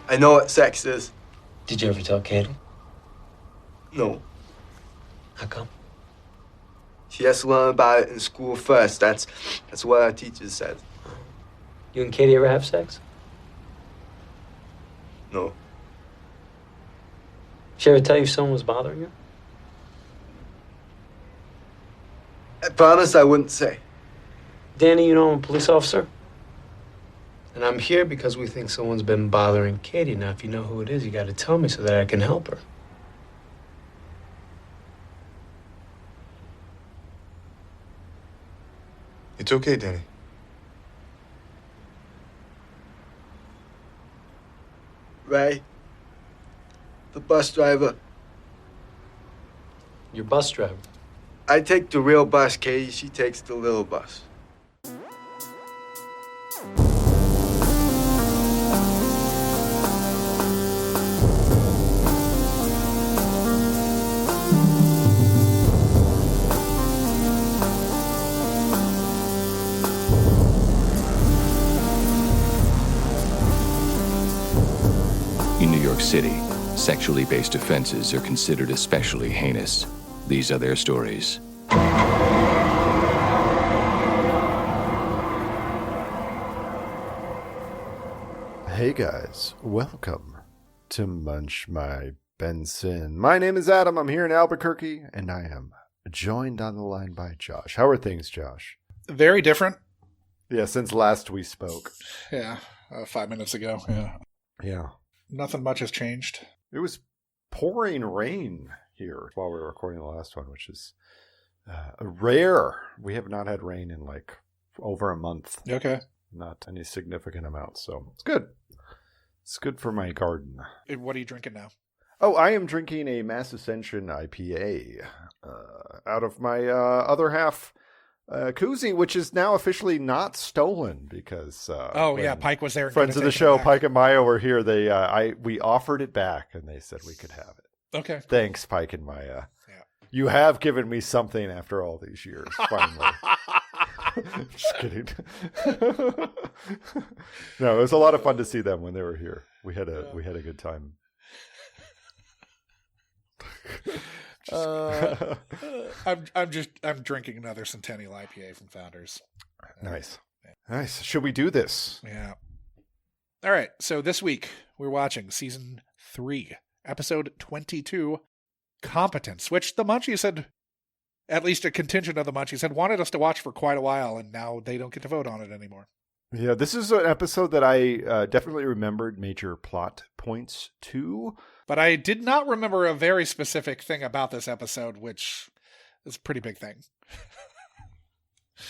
I know what sex is. Did you ever tell Katie? No. How come? She has to learn about it in school first. That's what our teacher said. You and Katie ever have sex? No. She ever tell you someone was bothering you? I promise I wouldn't say. Danny, you know I'm a police officer. And I'm here because we think someone's been bothering Katie. Now, if you know who it is, you got to tell me so that I can help her. It's okay, Danny. Ray, the bus driver. Your bus driver. I take the real bus, Katie. She takes the little bus. In New York City, sexually based offenses are considered especially heinous. These are their stories. Hey guys, welcome to Munch My Benson. My name is Adam. I'm here in Albuquerque, and I am joined on the line by Josh. How are things, Josh? Very different. Yeah, since last we spoke. Yeah, 5 minutes ago. Yeah. Yeah. Nothing much has changed. It was pouring rain here while we were recording the last one, which is rare. We have not had rain in like over a month. Okay. Not any significant amount, so it's good. It's good for my garden. What are you drinking now? Oh, I am drinking a Mass Ascension IPA out of my other half koozie, which is now officially not stolen because Pike was there. Friends of the show, Pike and Maya, were here. We offered it back, and they said we could have it. Okay. Thanks, Pike and Maya. Yeah. You have given me something after all these years. Finally. Just kidding. No, it was a lot of fun to see them when they were here. We had a good time. I'm drinking another Centennial IPA from Founders. Nice. Nice. Should we do this? Yeah. All right. So this week we're watching season 3, episode 22, Competence, which the Munchies had, at least a contingent of the Munchies had wanted us to watch for quite a while, and now they don't get to vote on it anymore. Yeah, this is an episode that I definitely remembered major plot points to. But I did not remember a very specific thing about this episode, which is a pretty big thing.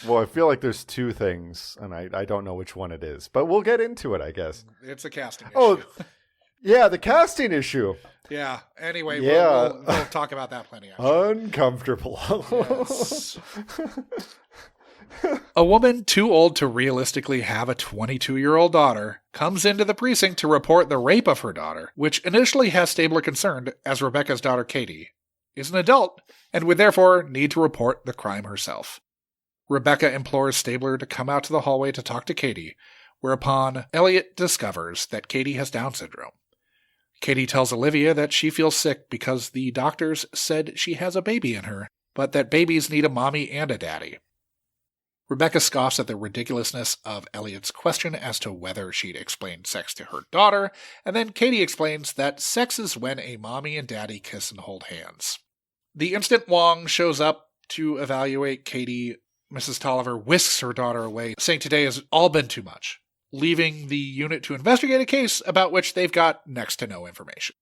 Well, I feel like there's two things, and I don't know which one it is. But we'll get into it, I guess. It's a casting issue. Oh, yeah, the casting issue. Yeah, anyway, yeah. We'll talk about that plenty. Actually. Uncomfortable. Yes. A woman too old to realistically have a 22-year-old daughter comes into the precinct to report the rape of her daughter, which initially has Stabler concerned, as Rebecca's daughter Katie is an adult and would therefore need to report the crime herself. Rebecca implores Stabler to come out to the hallway to talk to Katie, whereupon Elliot discovers that Katie has Down syndrome. Katie tells Olivia that she feels sick because the doctors said she has a baby in her, but that babies need a mommy and a daddy. Rebecca scoffs at the ridiculousness of Elliot's question as to whether she'd explained sex to her daughter, and then Katie explains that sex is when a mommy and daddy kiss and hold hands. The instant Wong shows up to evaluate Katie, Mrs. Tolliver whisks her daughter away, saying today has all been too much, leaving the unit to investigate a case about which they've got next to no information.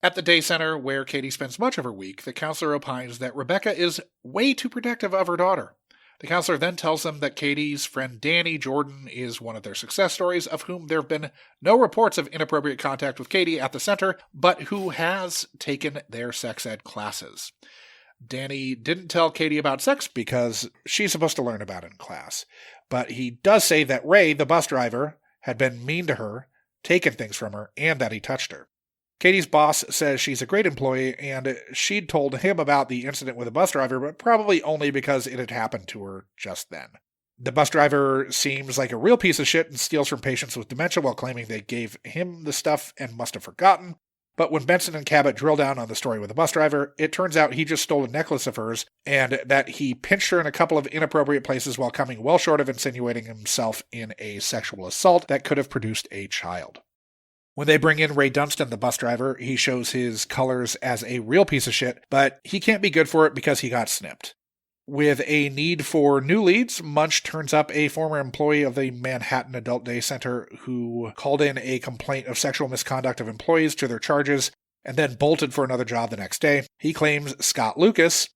At the day center, where Katie spends much of her week, the counselor opines that Rebecca is way too protective of her daughter. The counselor then tells them that Katie's friend Danny Jordan is one of their success stories, of whom there have been no reports of inappropriate contact with Katie at the center, but who has taken their sex ed classes. Danny didn't tell Katie about sex because she's supposed to learn about it in class, but he does say that Ray, the bus driver, had been mean to her, taken things from her, and that he touched her. Katie's boss says she's a great employee, and she'd told him about the incident with the bus driver, but probably only because it had happened to her just then. The bus driver seems like a real piece of shit and steals from patients with dementia while claiming they gave him the stuff and must have forgotten. But when Benson and Cabot drill down on the story with the bus driver, it turns out he just stole a necklace of hers and that he pinched her in a couple of inappropriate places while coming well short of insinuating himself in a sexual assault that could have produced a child. When they bring in Ray Dunstan, the bus driver, he shows his colors as a real piece of shit, but he can't be good for it because he got snipped. With a need for new leads, Munch turns up a former employee of the Manhattan Adult Day Center who called in a complaint of sexual misconduct of employees to their charges and then bolted for another job the next day. He claims Scott Lucas,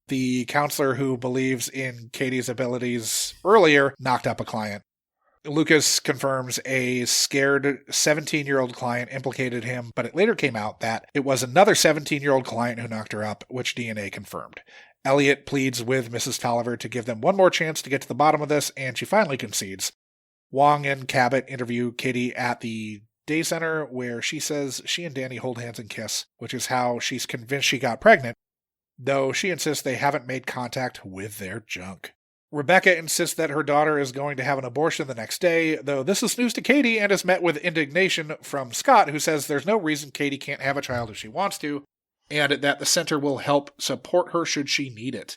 the counselor who believes in Katie's abilities earlier, knocked up a client. Lucas confirms a scared 17-year-old client implicated him, but it later came out that it was another 17-year-old client who knocked her up, which DNA confirmed. Elliot pleads with Mrs. Tolliver to give them one more chance to get to the bottom of this, and she finally concedes. Wong and Cabot interview Katie at the day center, where she says she and Danny hold hands and kiss, which is how she's convinced she got pregnant, though she insists they haven't made contact with their junk. Rebecca insists that her daughter is going to have an abortion the next day, though this is news to Katie and is met with indignation from Scott, who says there's no reason Katie can't have a child if she wants to, and that the center will help support her should she need it.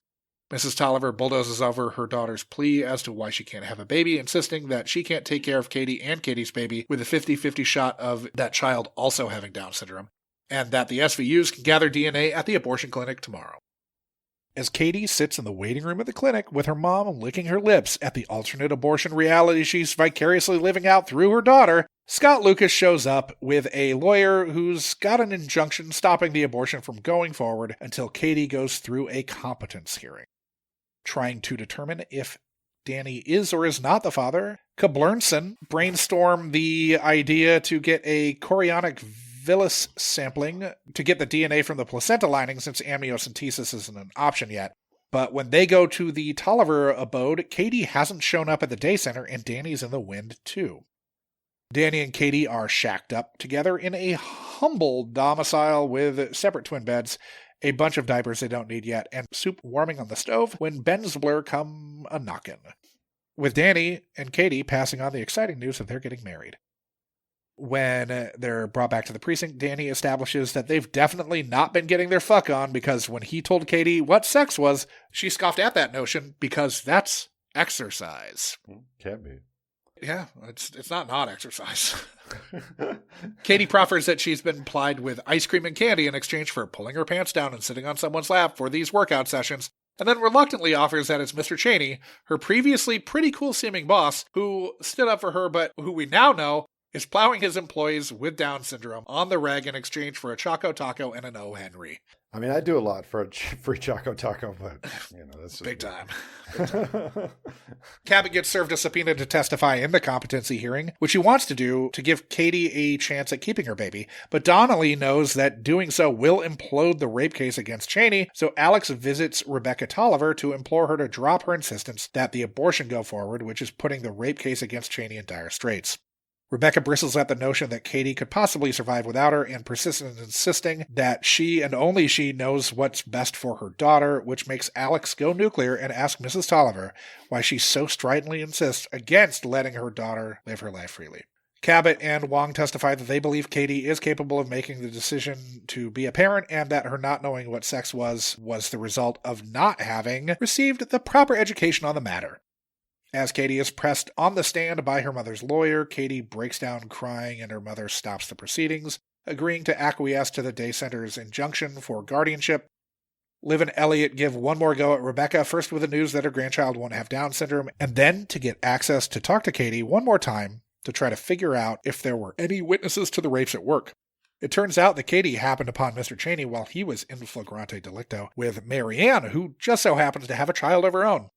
Mrs. Tolliver bulldozes over her daughter's plea as to why she can't have a baby, insisting that she can't take care of Katie and Katie's baby with a 50-50 shot of that child also having Down syndrome, and that the SVUs can gather DNA at the abortion clinic tomorrow. As Katie sits in the waiting room at the clinic with her mom licking her lips at the alternate abortion reality she's vicariously living out through her daughter, Scott Lucas shows up with a lawyer who's got an injunction stopping the abortion from going forward until Katie goes through a competence hearing. Trying to determine if Danny is or is not the father, Kablernson brainstormed the idea to get a chorionic villus sampling to get the DNA from the placenta lining since amniocentesis isn't an option yet. But when they go to the Tolliver abode, Katie hasn't shown up at the day center and Danny's in the wind too. Danny and Katie are shacked up together in a humble domicile with separate twin beds, a bunch of diapers they don't need yet, and soup warming on the stove when Ben's blur come a-knockin'. With Danny and Katie passing on the exciting news that they're getting married. When they're brought back to the precinct, Danny establishes that they've definitely not been getting their fuck on because when he told Katie what sex was, she scoffed at that notion because that's exercise. Can't be. Yeah, it's not exercise. Katie proffers that she's been plied with ice cream and candy in exchange for pulling her pants down and sitting on someone's lap for these workout sessions, and then reluctantly offers that it's Mr. Cheney, her previously pretty cool-seeming boss, who stood up for her but who we now know is plowing his employees with Down syndrome on the reg in exchange for a Choco Taco and an O. Henry. I mean, I do a lot for a free Choco Taco, but, that's Big time. Cabot gets served a subpoena to testify in the competency hearing, which he wants to do to give Katie a chance at keeping her baby. But Donnelly knows that doing so will implode the rape case against Cheney, so Alex visits Rebecca Tolliver to implore her to drop her insistence that the abortion go forward, which is putting the rape case against Cheney in dire straits. Rebecca bristles at the notion that Katie could possibly survive without her and persists in insisting that she and only she knows what's best for her daughter, which makes Alex go nuclear and ask Mrs. Tolliver why she so stridently insists against letting her daughter live her life freely. Cabot and Wong testify that they believe Katie is capable of making the decision to be a parent and that her not knowing what sex was the result of not having received the proper education on the matter. As Katie is pressed on the stand by her mother's lawyer, Katie breaks down crying and her mother stops the proceedings, agreeing to acquiesce to the day center's injunction for guardianship. Liv and Elliot give one more go at Rebecca, first with the news that her grandchild won't have Down syndrome, and then to get access to talk to Katie one more time to try to figure out if there were any witnesses to the rapes at work. It turns out that Katie happened upon Mr. Cheney while he was in flagrante delicto with Marianne, who just so happens to have a child of her own.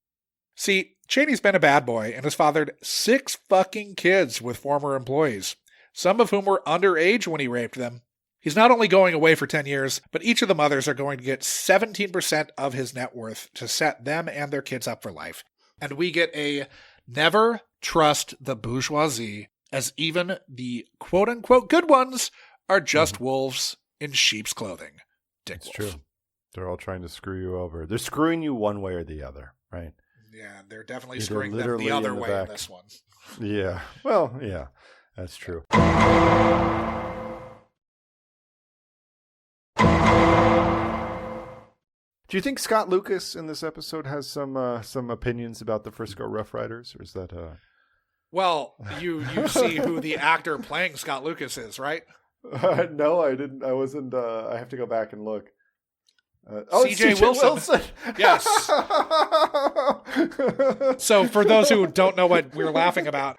See, Cheney's been a bad boy and has fathered 6 fucking kids with former employees, some of whom were underage when he raped them. He's not only going away for 10 years, but each of the mothers are going to get 17% of his net worth to set them and their kids up for life. And we get a never trust the bourgeoisie, as even the quote-unquote good ones are just wolves in sheep's clothing. Dick It's wolf. true. They're all trying to screw you over. They're screwing you one way or the other, right? Yeah, they're definitely They're screwing them literally the other in the way in back. this one. Yeah. Well, yeah, that's true. Do you think Scott Lucas in this episode has some opinions about the Frisco Rough Riders, or is that Well, you see who the actor playing Scott Lucas is, right? No, I didn't. I wasn't. I have to go back and look. C.J. Wilson. Yes. So for those who don't know what we're laughing about,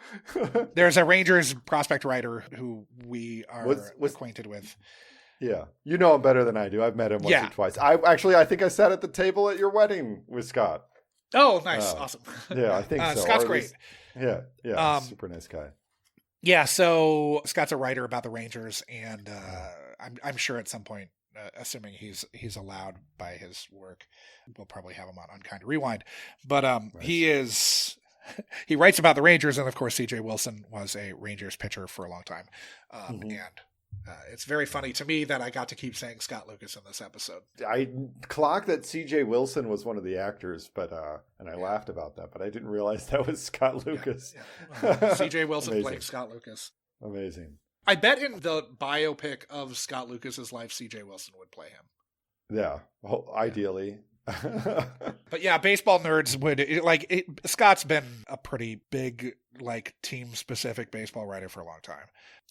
there's a Rangers prospect writer who we are acquainted with. Yeah, you know him better than I do. I've met him once or twice. I think I sat at the table at your wedding with Scott. Oh, nice, awesome. Yeah, I think so. Scott's great. Yeah, super nice guy. Yeah, so Scott's a writer about the Rangers, and I'm sure at some point, assuming he's allowed by his work, we'll probably have him on Unkind Rewind. But nice. He writes about the Rangers, and of course, C.J. Wilson was a Rangers pitcher for a long time, and it's very funny to me that I got to keep saying Scott Lucas in this episode. I clocked that C.J. Wilson was one of the actors, but and I laughed about that, but I didn't realize that was Scott Lucas. Yeah. C.J. Wilson playing Scott Lucas. Amazing. I bet in the biopic of Scott Lucas's life, C.J. Wilson would play him. Yeah, well, ideally. But yeah, baseball nerds would Scott's been a pretty big team specific baseball writer for a long time.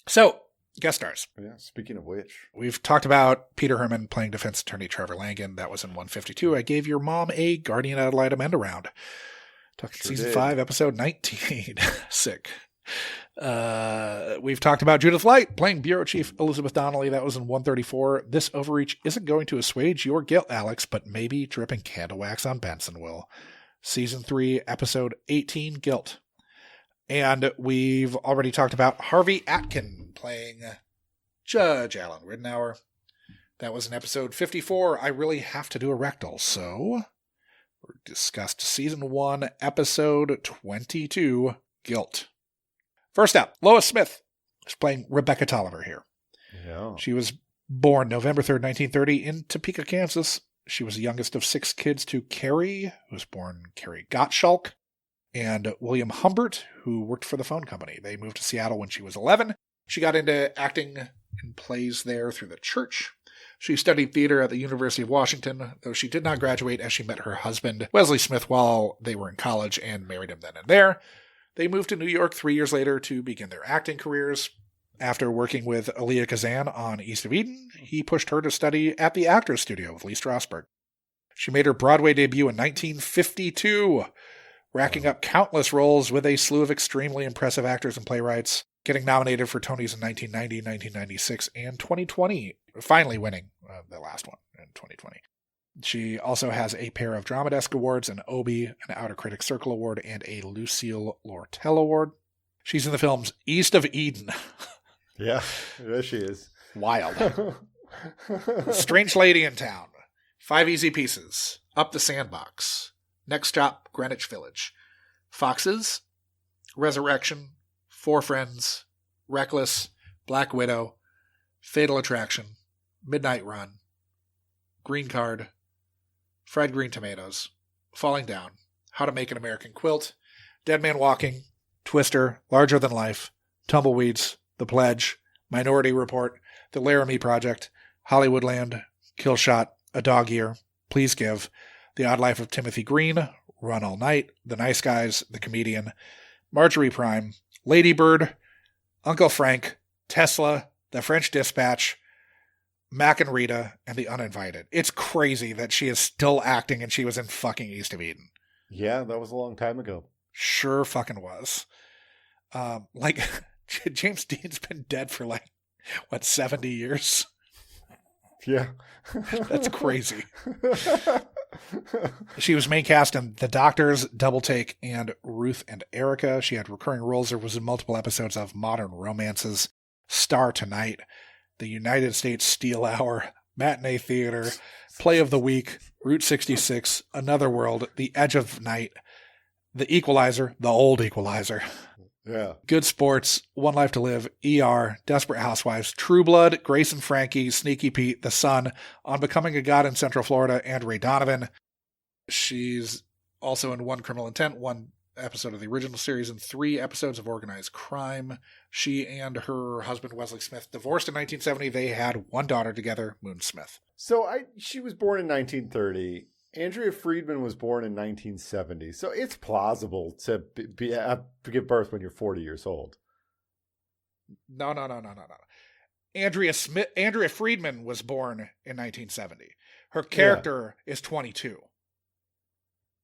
So guest stars. Yeah. Speaking of which, we've talked about Peter Herman playing defense attorney Trevor Langan. That was in 152. I gave your mom a Guardian Ad Litem end around. Season 5, episode 19. Sick. We've talked about Judith Light playing Bureau Chief Elizabeth Donnelly. That was in 134. This overreach isn't going to assuage your guilt, Alex, but maybe dripping candle wax on Benson will. Season 3, episode 18, Guilt. And we've already talked about Harvey Atkin playing Judge Alan Ridenour. That was in episode 54. I really have to do a rectal, so we discussed season 1, episode 22, Guilt. First up, Lois Smith is playing Rebecca Tolliver here. Yeah. She was born November 3rd, 1930 in Topeka, Kansas. She was the youngest of 6 kids to Carrie, who was born Carrie Gottschalk, and William Humbert, who worked for the phone company. They moved to Seattle when she was 11. She got into acting in plays there through the church. She studied theater at the University of Washington, though she did not graduate as she met her husband, Wesley Smith, while they were in college and married him then and there. They moved to New York 3 years later to begin their acting careers. After working with Elia Kazan on East of Eden, he pushed her to study at the Actors Studio with Lee Strasberg. She made her Broadway debut in 1952, racking up countless roles with a slew of extremely impressive actors and playwrights, getting nominated for Tonys in 1990, 1996, and 2020, finally winning the last one in 2020. She also has a pair of Drama Desk Awards, an Obie, an Outer Critics Circle Award, and a Lucille Lortel Award. She's in the films East of Eden. Yeah, there she is. Wild. Strange Lady in Town. 5 Easy Pieces. Up the Sandbox. Next Stop, Greenwich Village. Foxes. Resurrection. 4 Friends. Reckless. Black Widow. Fatal Attraction. Midnight Run. Green Card. Fried Green Tomatoes. Falling Down. How to Make an American Quilt. Dead Man Walking. Twister. Larger Than Life. Tumbleweeds. The Pledge. Minority Report. The Laramie Project. Hollywoodland. Killshot. A Dog Year. Please Give. The Odd Life of Timothy Green. Run All Night. The Nice Guys. The Comedian. Marjorie Prime. Lady Bird. Uncle Frank. Tesla. The French Dispatch. Mac and Rita, and The Uninvited. It's crazy that she is still acting and she was in fucking East of Eden. Yeah, that was a long time ago. Sure fucking was. James Dean's been dead for 70 years? Yeah. That's crazy. She was main cast in The Doctors, Double Take, and Ruth and Erica. She had recurring roles. There was in multiple episodes of Modern Romances, Star Tonight, The United States Steel Hour, Matinee Theater, Play of the Week, Route 66, Another World, The Edge of Night, The Equalizer, The Old Equalizer. Yeah. Good Sports, One Life to Live, ER, Desperate Housewives, True Blood, Grace and Frankie, Sneaky Pete, The Sun, On Becoming a God in Central Florida, and Ray Donovan. She's also in One Criminal Intent, 1 episode of the original series, and 3 episodes of Organized Crime. She and her husband, Wesley Smith, divorced in 1970. They had 1 daughter together, Moon Smith. So she was born in 1930. Andrea Friedman was born in 1970. So it's plausible to give birth when you're 40 years old. No. Andrea Friedman was born in 1970. Her character is 22.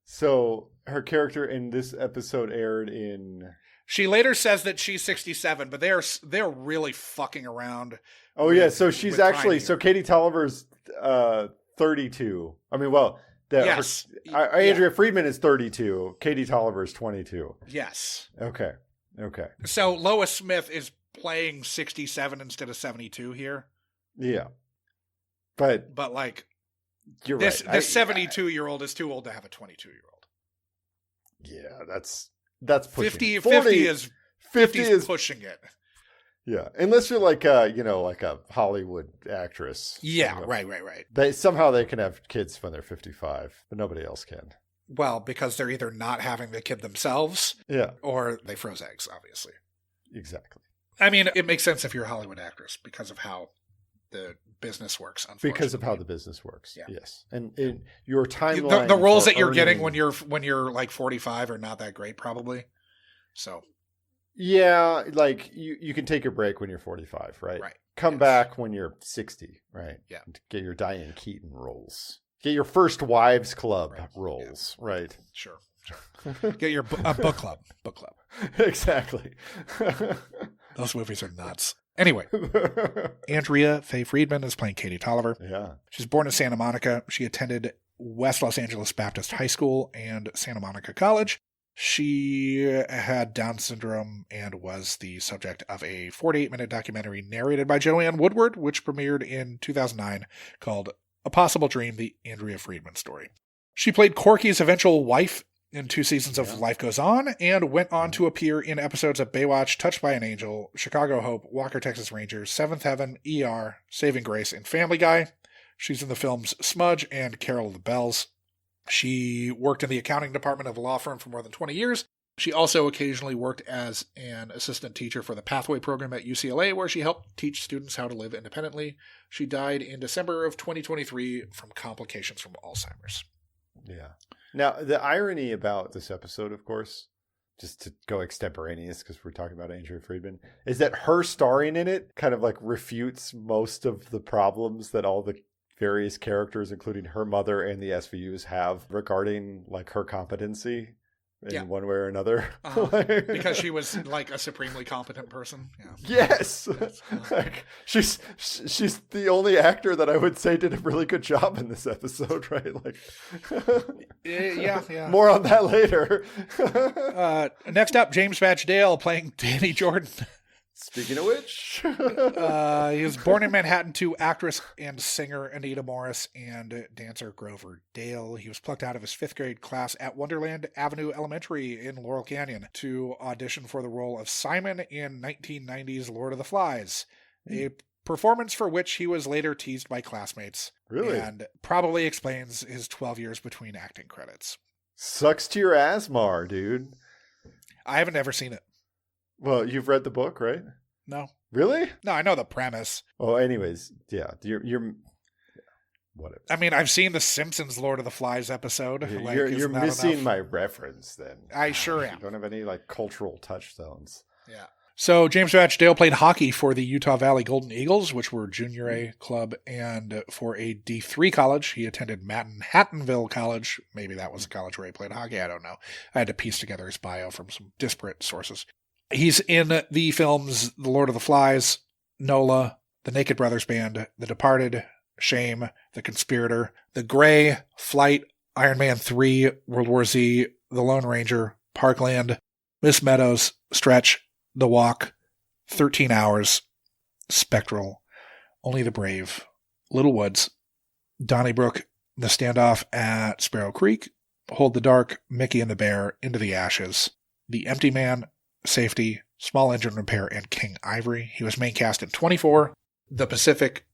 So her character in this episode aired in... She later says that she's 67, but they're really fucking around. Oh, yeah. So she's actually... So Katie Tolliver's 32. I mean, well... Yes. Andrea Friedman is 32. Katie Tolliver is 22. Yes. Okay. So Lois Smith is playing 67 instead of 72 here. Yeah. But like... You're this right. This 72-year-old is too old to have a 22-year-old. Yeah, that's pushing 50 is pushing it. Yeah, unless you're like a Hollywood actress. Yeah, right. They can have kids when they're 55, but nobody else can. Well, because they're either not having the kid themselves, or they froze eggs, obviously. Exactly. I mean, it makes sense if you're a Hollywood actress because of how the business works, unfortunately. Because of how the business works. Yeah. Yes. And your timeline. The roles that you're getting when you're like 45 are not that great, probably. So. Yeah, like you can take a break when you're 45, right? Right. Come back when you're 60, right? Yeah. Get your Diane Keaton roles. Get your First Wives Club roles, right? Sure. Get your book club. Exactly. Those movies are nuts. Anyway, Andrea Faye Friedman is playing Katie Tolliver. Yeah. She's born in Santa Monica. She attended West Los Angeles Baptist High School and Santa Monica College. She had Down syndrome and was the subject of a 48-minute documentary narrated by Joanne Woodward, which premiered in 2009 called A Possible Dream, the Andrea Friedman Story. She played Corky's eventual wife in 2 seasons of Life Goes On, and went on to appear in episodes of Baywatch, Touched by an Angel, Chicago Hope, Walker, Texas Rangers, Seventh Heaven, ER, Saving Grace, and Family Guy. She's in the films Smudge and Carol of the Bells. She worked in the accounting department of a law firm for more than 20 years. She also occasionally worked as an assistant teacher for the Pathway program at UCLA, where she helped teach students how to live independently. She died in December of 2023 from complications from Alzheimer's. Yeah. Now, the irony about this episode, of course, just to go extemporaneous because we're talking about Andrea Friedman, is that her starring in it kind of like refutes most of the problems that all the various characters, including her mother and the SVUs, have regarding like her competency in one way or another. Because she was like a supremely competent person. Yeah. Yes. Like she's the only actor that I would say did a really good job in this episode, right? Like yeah. More on that later. Next up, James Batch Dale playing Danny Jordan. Speaking of which, he was born in Manhattan to actress and singer Anita Morris and dancer Grover Dale. He was plucked out of his 5th grade class at Wonderland Avenue Elementary in Laurel Canyon to audition for the role of Simon in 1990's Lord of the Flies, a performance for which he was later teased by classmates. Really? And probably explains his 12 years between acting credits. Sucks to your asmar, dude. I haven't ever seen it. Well, you've read the book, right? No. Really? No, I know the premise. Oh, anyways, yeah, you're whatever. I mean, I've seen the Simpsons Lord of the Flies episode. You're missing enough? My reference then. I sure am. You don't have any like cultural touchstones. Yeah. So James Batch Dale played hockey for the Utah Valley Golden Eagles, which were Junior A club, and for a D3 college. He attended Manhattanville College. Maybe that was the college where he played hockey. I don't know. I had to piece together his bio from some disparate sources. He's in the films The Lord of the Flies, Nola, The Naked Brothers Band, The Departed, Shame, The Conspirator, The Grey, Flight, Iron Man 3, World War Z, The Lone Ranger, Parkland, Miss Meadows, Stretch, The Walk, 13 Hours, Spectral, Only the Brave, Little Woods, Donnybrook, The Standoff at Sparrow Creek, Hold the Dark, Mickey and the Bear, Into the Ashes, The Empty Man, Safety, Small Engine Repair, and King Ivory. He was main cast in 24, The Pacific,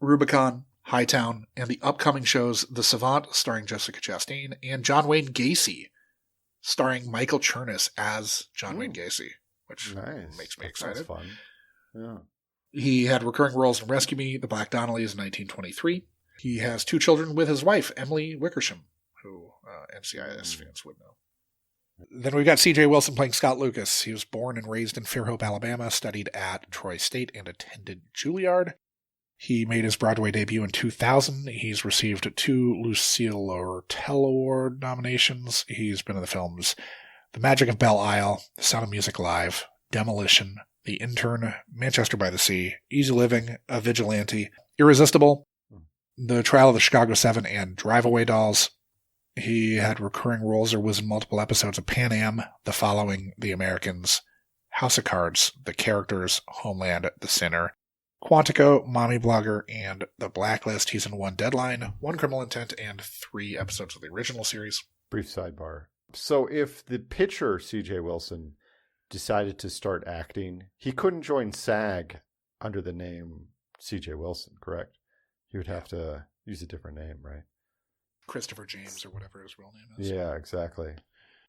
Rubicon, Hightown, and the upcoming shows The Savant, starring Jessica Chastain, and John Wayne Gacy, starring Michael Chernus as John Wayne Gacy, which makes me excited. That's fun. Yeah. He had recurring roles in Rescue Me, The Black Donnellys in 1923. He has 2 children with his wife, Emily Wickersham, who NCIS fans would know. Then we've got C.J. Wilson playing Scott Lucas. He was born and raised in Fairhope, Alabama, studied at Troy State, and attended Juilliard. He made his Broadway debut in 2000. He's received 2 Lucille Lortel Award nominations. He's been in the films The Magic of Belle Isle, The Sound of Music Live, Demolition, The Intern, Manchester by the Sea, Easy Living, A Vigilante, Irresistible, The Trial of the Chicago 7, and Drive Away Dolls. He had recurring roles or was in multiple episodes of Pan Am, The Following, The Americans, House of Cards, The Characters, Homeland, The Sinner, Quantico, Mommy Blogger, and The Blacklist. He's in 1 Deadline, 1 Criminal Intent, and 3 episodes of the original series. Brief sidebar. So if the pitcher, C.J. Wilson, decided to start acting, he couldn't join SAG under the name C.J. Wilson, correct? He would have to use a different name, right? Christopher James or whatever his real name is. Yeah, exactly.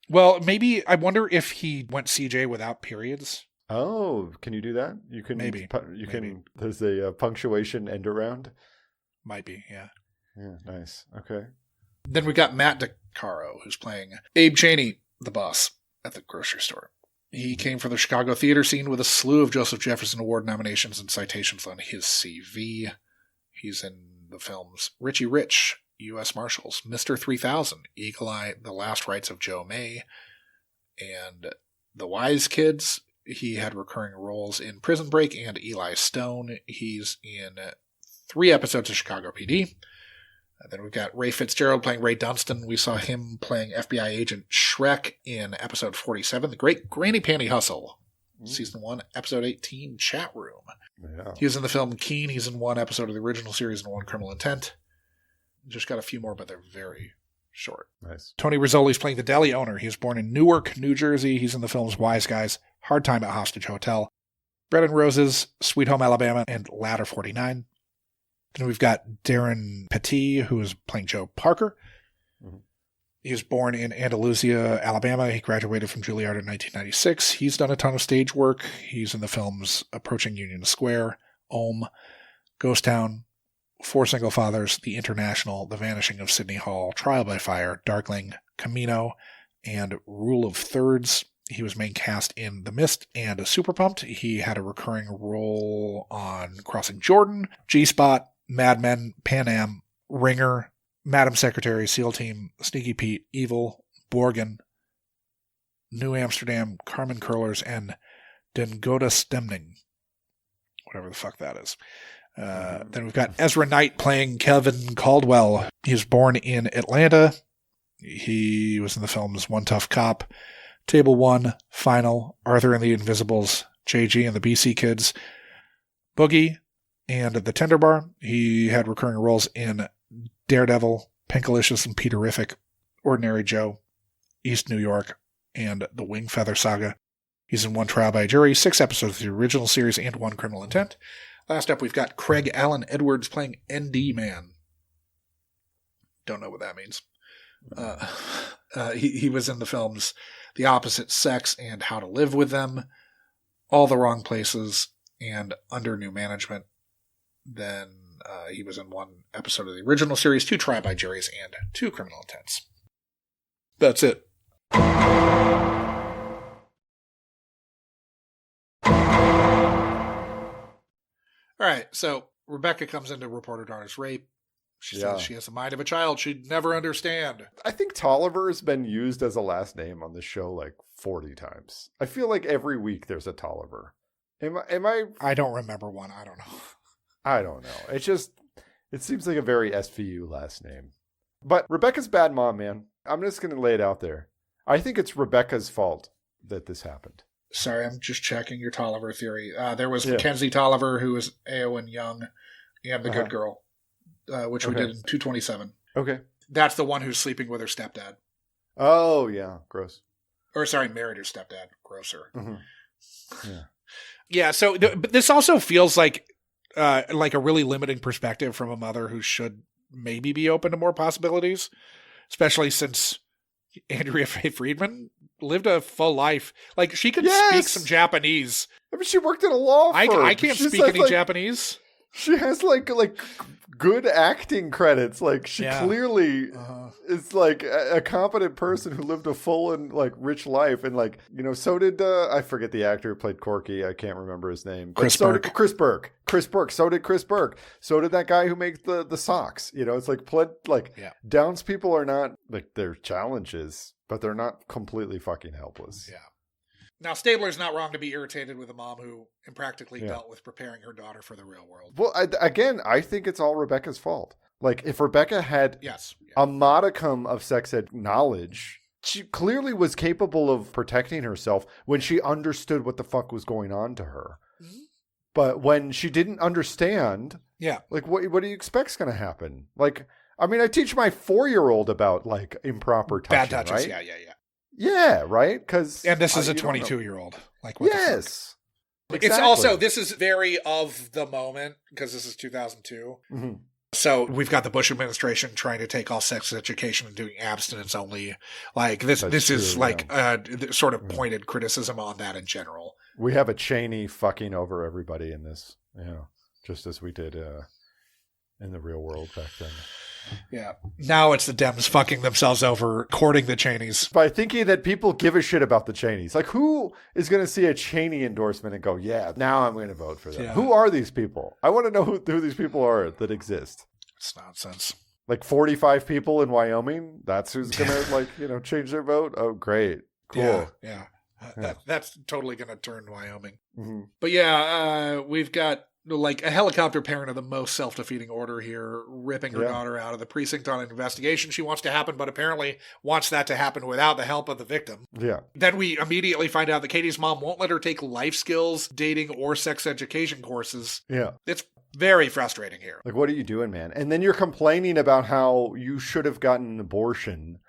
Well, maybe, I wonder if he went CJ without periods. Oh, can you do that? You can maybe. Can. There's a punctuation end around. Might be, yeah. Yeah, nice. Okay. Then we got Matt DeCaro, who's playing Abe Cheney, the boss at the grocery store. He came from the Chicago theater scene with a slew of Joseph Jefferson Award nominations and citations on his CV. He's in the films Richie Rich, U.S. Marshals, Mr. 3000, Eagle Eye, The Last Rites of Joe May, and The Wise Kids. He had recurring roles in Prison Break and Eli Stone. He's in 3 episodes of Chicago PD. And then we've got Ray Fitzgerald playing Ray Dunstan. We saw him playing FBI agent Shrek in episode 47, The Great Granny Panty Hustle. Season 1, episode 18, Chat Room. Yeah. He was in the film Keen. He's in 1 episode of the original series and 1 Criminal Intent. Just got a few more, but they're very short. Nice. Tony Rizzoli's playing the deli owner. He was born in Newark, New Jersey. He's in the films Wise Guys, Hard Time at Hostage Hotel, Bread and Roses, Sweet Home Alabama, and Ladder 49. Then we've got Darren Petit, who is playing Joe Parker. Mm-hmm. He was born in Andalusia, Alabama. He graduated from Juilliard in 1996. He's done a ton of stage work. He's in the films Approaching Union Square, Ohm, Ghost Town, 4 Single Fathers, The International, The Vanishing of Sydney Hall, Trial by Fire, Darkling, Camino, and Rule of Thirds. He was main cast in The Mist and Super Pumped. He had a recurring role on Crossing Jordan, G-Spot, Mad Men, Pan Am, Ringer, Madam Secretary, SEAL Team, Sneaky Pete, Evil, Borgen, New Amsterdam, Carmen Curlers, and Den Goda Stemning. Whatever the fuck that is. Then we've got Ezra Knight playing Kevin Caldwell. He was born in Atlanta. He was in the films One Tough Cop, Table 1, Final, Arthur and the Invisibles, JG and the BC Kids, Boogie, and The Tender Bar. He had recurring roles in Daredevil, Pinkalicious and Peterific, Ordinary Joe, East New York, and The Wing Feather Saga. He's in 1 Trial by Jury, 6 episodes of the original series, and 1 Criminal Intent. Last up, we've got Craig Allen Edwards playing ND Man. Don't know what that means. He was in the films The Opposite Sex and How to Live with Them, All the Wrong Places, and Under New Management. Then he was in 1 episode of the original series, 2 Trial by Juries, and 2 Criminal Intents. That's it. All right, so Rebecca comes in to report her daughter's rape. She says she has the mind of a child she'd never understand. I think Tolliver has been used as a last name on the show like 40 times. I feel like every week there's a Tolliver. Am I? I don't remember one. I don't know. I don't know. It seems like a very SVU last name. But Rebecca's bad mom, man. I'm just going to lay it out there. I think it's Rebecca's fault that this happened. Sorry, I'm just checking your Tolliver theory. There was Mackenzie Tolliver, who was Eowyn Young, and The Good Girl, which we did in 227. Okay. That's the one who's sleeping with her stepdad. Oh, yeah. Gross. Or, sorry, married her stepdad. Grosser. Mm-hmm. Yeah. Yeah, so but this also feels like like a really limiting perspective from a mother who should maybe be open to more possibilities, especially since Andrea Faye Friedman lived a full life. Like, she could speak some Japanese. I mean, she worked in a law firm. I can't speak any Japanese. She has like good acting credits. Like, she clearly is like a competent person who lived a full and like rich life. And like, you know, so did I forget the actor who played Corky. I can't remember his name. Chris Burke. Chris Burke. So did Chris Burke. So did that guy who makes the socks. You know, it's like Downs people are not like, their challenges, but they're not completely fucking helpless. Yeah. Now, Stabler's not wrong to be irritated with a mom who impractically dealt with preparing her daughter for the real world. Well, I think it's all Rebecca's fault. Like, if Rebecca had Yes. a modicum of sex ed knowledge, she clearly was capable of protecting herself when she understood what the fuck was going on to her. Mm-hmm. But when she didn't understand, like, what do you expect's going to happen? Like, I mean, I teach my 4-year-old about, like, improper touching, bad touches, right? yeah. Yeah, right? Because and this is a 22-year-old. Like, what yes. The fuck? It's also, this is very of the moment, because this is 2002. Mm-hmm. So we've got the Bush administration trying to take all sex education and doing abstinence only. Like, this is like sort of pointed criticism on that in general. We have a Cheney fucking over everybody in this, just as we did in the real world back then. Yeah. Now it's the Dems fucking themselves over, courting the Cheneys. By thinking that people give a shit about the Cheneys. Like, who is going to see a Cheney endorsement and go, yeah, now I'm going to vote for them? Yeah. Who are these people? I want to know who these people are that exist. It's nonsense. Like 45 people in Wyoming? That's who's going to, change their vote? Oh, great. Cool. Yeah. That's totally going to turn Wyoming. Mm-hmm. But we've got like a helicopter parent of the most self-defeating order here, ripping her daughter out of the precinct on an investigation she wants to happen, but apparently wants that to happen without the help of the victim. Yeah. Then we immediately find out that Katie's mom won't let her take life skills, dating, or sex education courses. Yeah. It's very frustrating here. Like, what are you doing, man? And then you're complaining about how you should have gotten an abortion,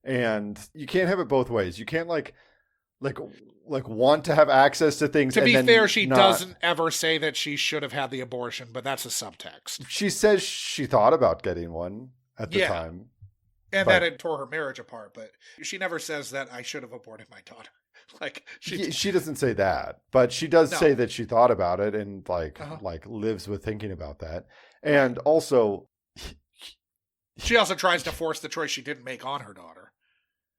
and you can't have it both ways. You can't like want to have access to things. To be fair, she doesn't ever say that she should have had the abortion, but that's a subtext. She says she thought about getting one at the time. And that it tore her marriage apart, but she never says that I should have aborted my daughter. Like, she doesn't say that, but she does say that she thought about it and like lives with thinking about that. And also she also tries to force the choice she didn't make on her daughter.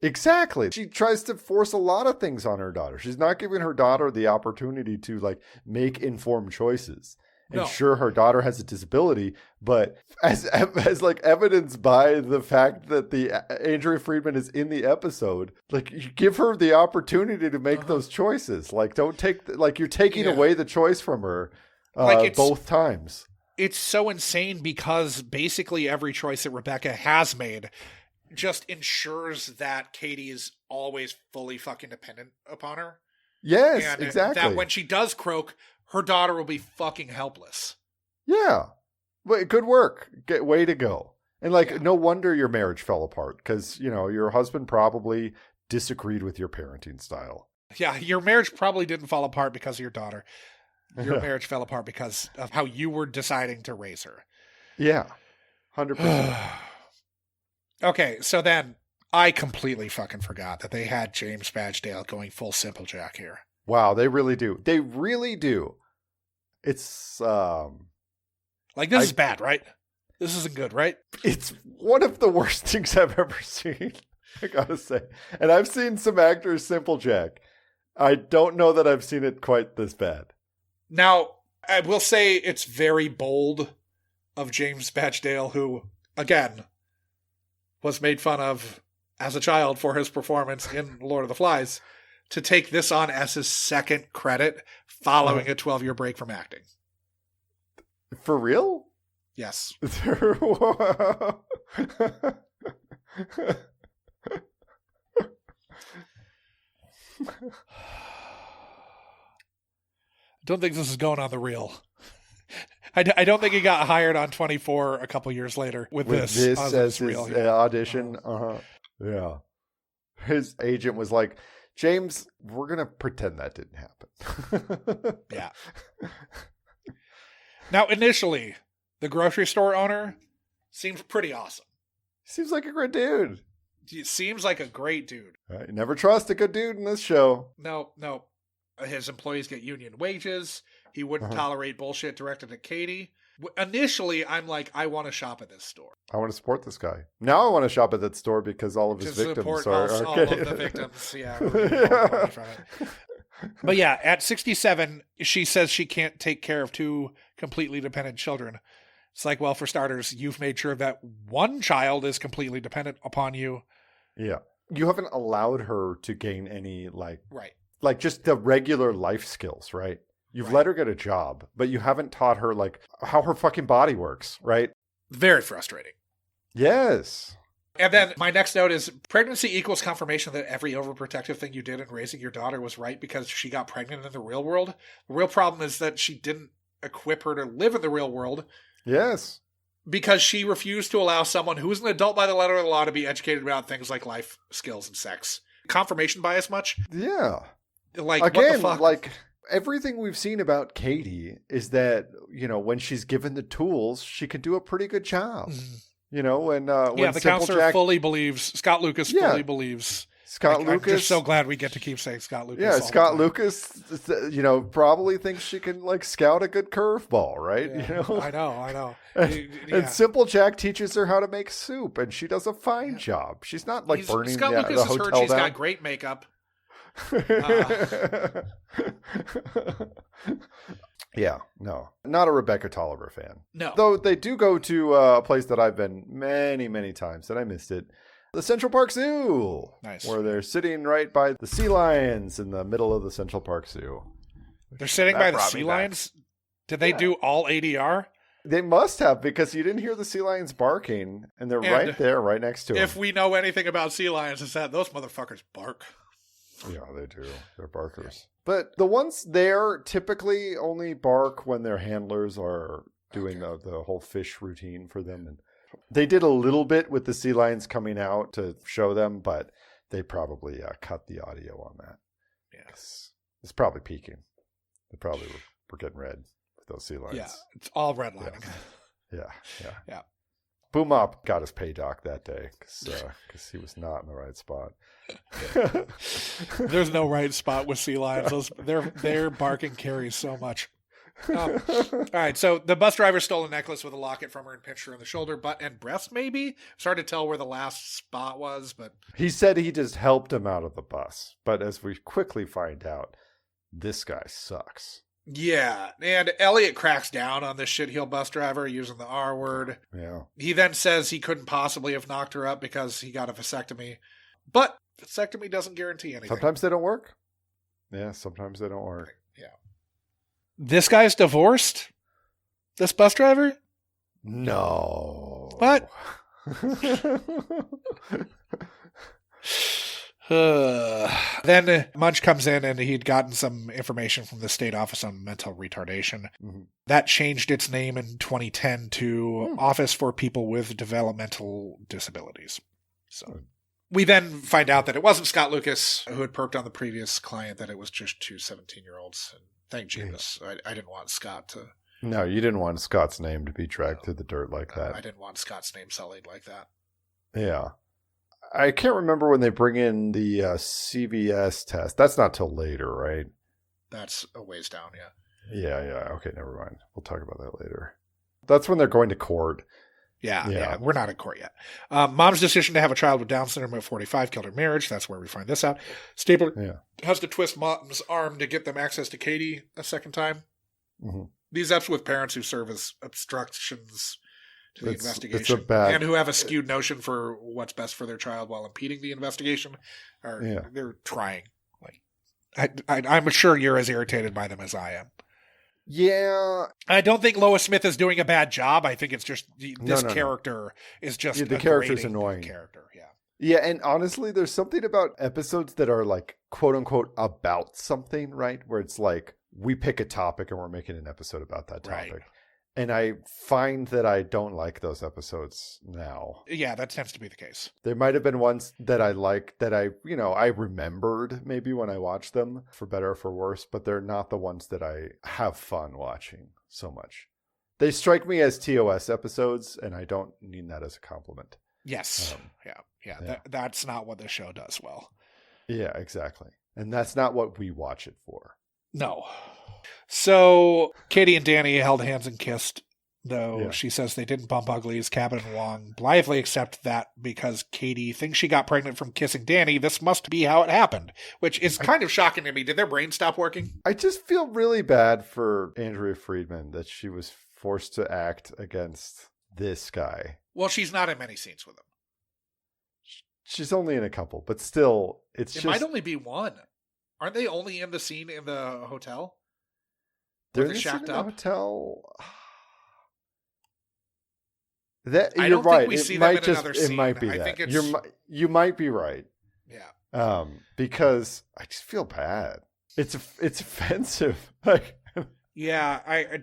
Exactly. She tries to force a lot of things on her daughter. She's not giving her daughter the opportunity to like make informed choices. And sure, her daughter has a disability, but as like evidenced by the fact that the Andrea Friedman is in the episode, like, you give her the opportunity to make those choices. Like, don't take you're taking away the choice from her both times. It's so insane because basically every choice that Rebecca has made just ensures that Katie is always fully fucking dependent upon her. Yes, and exactly. That when she does croak, her daughter will be fucking helpless. Yeah. But good work. Way to go. And no wonder your marriage fell apart because, your husband probably disagreed with your parenting style. Yeah, your marriage probably didn't fall apart because of your daughter. Your marriage fell apart because of how you were deciding to raise her. Yeah. 100%. Okay, so then I completely fucking forgot that they had James Badgedale going full Simple Jack here. Wow, they really do. They really do. It's this is bad, right? This isn't good, right? It's one of the worst things I've ever seen, I gotta say. And I've seen some actors Simple Jack. I don't know that I've seen it quite this bad. Now, I will say it's very bold of James Badgedale, who, again, was made fun of as a child for his performance in Lord of the Flies, to take this on as his second credit following a 12-year break from acting. For real? Yes. Don't think this is going on the reel. I don't think he got hired on 24 a couple years later with this as his audition. Yeah. His agent was like, James, we're going to pretend that didn't happen. Yeah. Now, initially, the grocery store owner seems pretty awesome. Seems like a great dude. He seems like a great dude. You never trust a good dude in this show. No. His employees get union wages. He wouldn't tolerate bullshit directed at Katie. Initially, I'm like, I want to shop at this store. I want to support this guy. Now I want to shop at that store because all of his victims support are all of the victims. Yeah. We're getting all the money from it. But yeah, at 67, she says she can't take care of 2 completely dependent children. It's like, well, for starters, you've made sure that one child is completely dependent upon you. Yeah. You haven't allowed her to gain any, Right. Like just the regular life skills, right? You've let her get a job, but you haven't taught her, how her fucking body works, right? Very frustrating. Yes. And then my next note is pregnancy equals confirmation that every overprotective thing you did in raising your daughter was right because she got pregnant in the real world. The real problem is that she didn't equip her to live in the real world. Yes. Because she refused to allow someone who's an adult by the letter of the law to be educated about things like life skills and sex. Confirmation bias much? Yeah. Again, what the fuck? Everything we've seen about Katie is that, when she's given the tools, she can do a pretty good job. When the counselor fully believes, Scott Lucas fully believes. Scott Lucas. I'm just so glad we get to keep saying Scott Lucas. Yeah, Scott Lucas, probably thinks she can scout a good curveball, right? Yeah, I know. And Simple Jack teaches her how to make soup, and she does a fine job. She's not burning Scott the Lucas has hotel heard she's down. got great makeup. Yeah, no, not a Rebecca Tolliver fan. No. Though they do go to a place that I've been many, many times, and I missed it. The Central Park Zoo. Nice. Where they're sitting right by the sea lions in the middle of the Central Park Zoo. They're sitting by the sea lions? Did they do all ADR? They must have, because you didn't hear the sea lions barking, and they're right there, right next to them. If we know anything about sea lions, it's that those motherfuckers bark. Yeah, they do. They're barkers. But the ones there typically only bark when their handlers are doing the whole fish routine for them. And they did a little bit with the sea lions coming out to show them, but they probably cut the audio on that. Yeah. It's probably peaking. They probably were getting red with those sea lions. Yeah, it's all redlining. Yeah. Boom Up got his pay doc that day because he was not in the right spot. There's no right spot with sea lions. Their barking carries so much. All right, so the bus driver stole a necklace with a locket from her and pinched her in the shoulder, butt, and breast, maybe? It's hard to tell where the last spot was, but... He said he just helped him out of the bus. But as we quickly find out, this guy sucks. Yeah, and Elliot cracks down on this shitheel bus driver using the R word. Yeah. He then says he couldn't possibly have knocked her up because he got a vasectomy. But vasectomy doesn't guarantee anything. Sometimes they don't work. Yeah, sometimes they don't work. Yeah. This guy's divorced? This bus driver? No. What? Then Munch comes in and he'd gotten some information from the State Office on Mental Retardation. Mm-hmm. That changed its name in 2010 to Office for People with Developmental Disabilities. So we then find out that it wasn't Scott Lucas who had perked on the previous client, that it was just 2 17-year-olds. And thank Jesus. I didn't want Scott to... No, you didn't want Scott's name to be dragged through the dirt like that. I didn't want Scott's name sullied like that. Yeah. I can't remember when they bring in the CVS test. That's not till later, right? That's a ways down, yeah. Yeah. Okay, never mind. We'll talk about that later. That's when they're going to court. Yeah, we're not in court yet. Mom's decision to have a child with Down syndrome at 45 killed her marriage. That's where we find this out. Stapler has to twist Mom's arm to get them access to Katie a second time. Mm-hmm. These eps with parents who serve as obstructions to the investigation and who have a skewed notion for what's best for their child while impeding the investigation they're trying. I'm sure you're as irritated by them as I am. Yeah. I don't think Lois Smith is doing a bad job. I think it's just this character is just the character's annoying. Character, yeah. Yeah, and honestly, there's something about episodes that are like, quote unquote, about something, right? Where it's like, we pick a topic and we're making an episode about that topic. Right. And I find that I don't like those episodes now. Yeah, that tends to be the case. There might have been ones that I liked that I remembered maybe when I watched them, for better or for worse, but they're not the ones that I have fun watching so much. They strike me as TOS episodes, and I don't mean that as a compliment. Yes. Yeah. That's not what the show does well. Yeah, exactly. And that's not what we watch it for. No. So Katie and Danny held hands and kissed, though Yeah. she says they didn't bump uglies. Cabot and Wong blithely accept that because Katie thinks she got pregnant from kissing Danny. This must be how it happened, which is kind of shocking to me. Did their brains stop working? I just feel really bad for Andrea Friedman that she was forced to act against this guy. Well, she's not in many scenes with him. She's only in a couple, but still, it might only be one. Aren't they only in the scene in the hotel? They're shacked in up? the hotel. I You're don't right. think we see them in another scene. It might be I that. think it's... You might be right. Yeah. Because I just feel bad. It's offensive. Like, yeah, I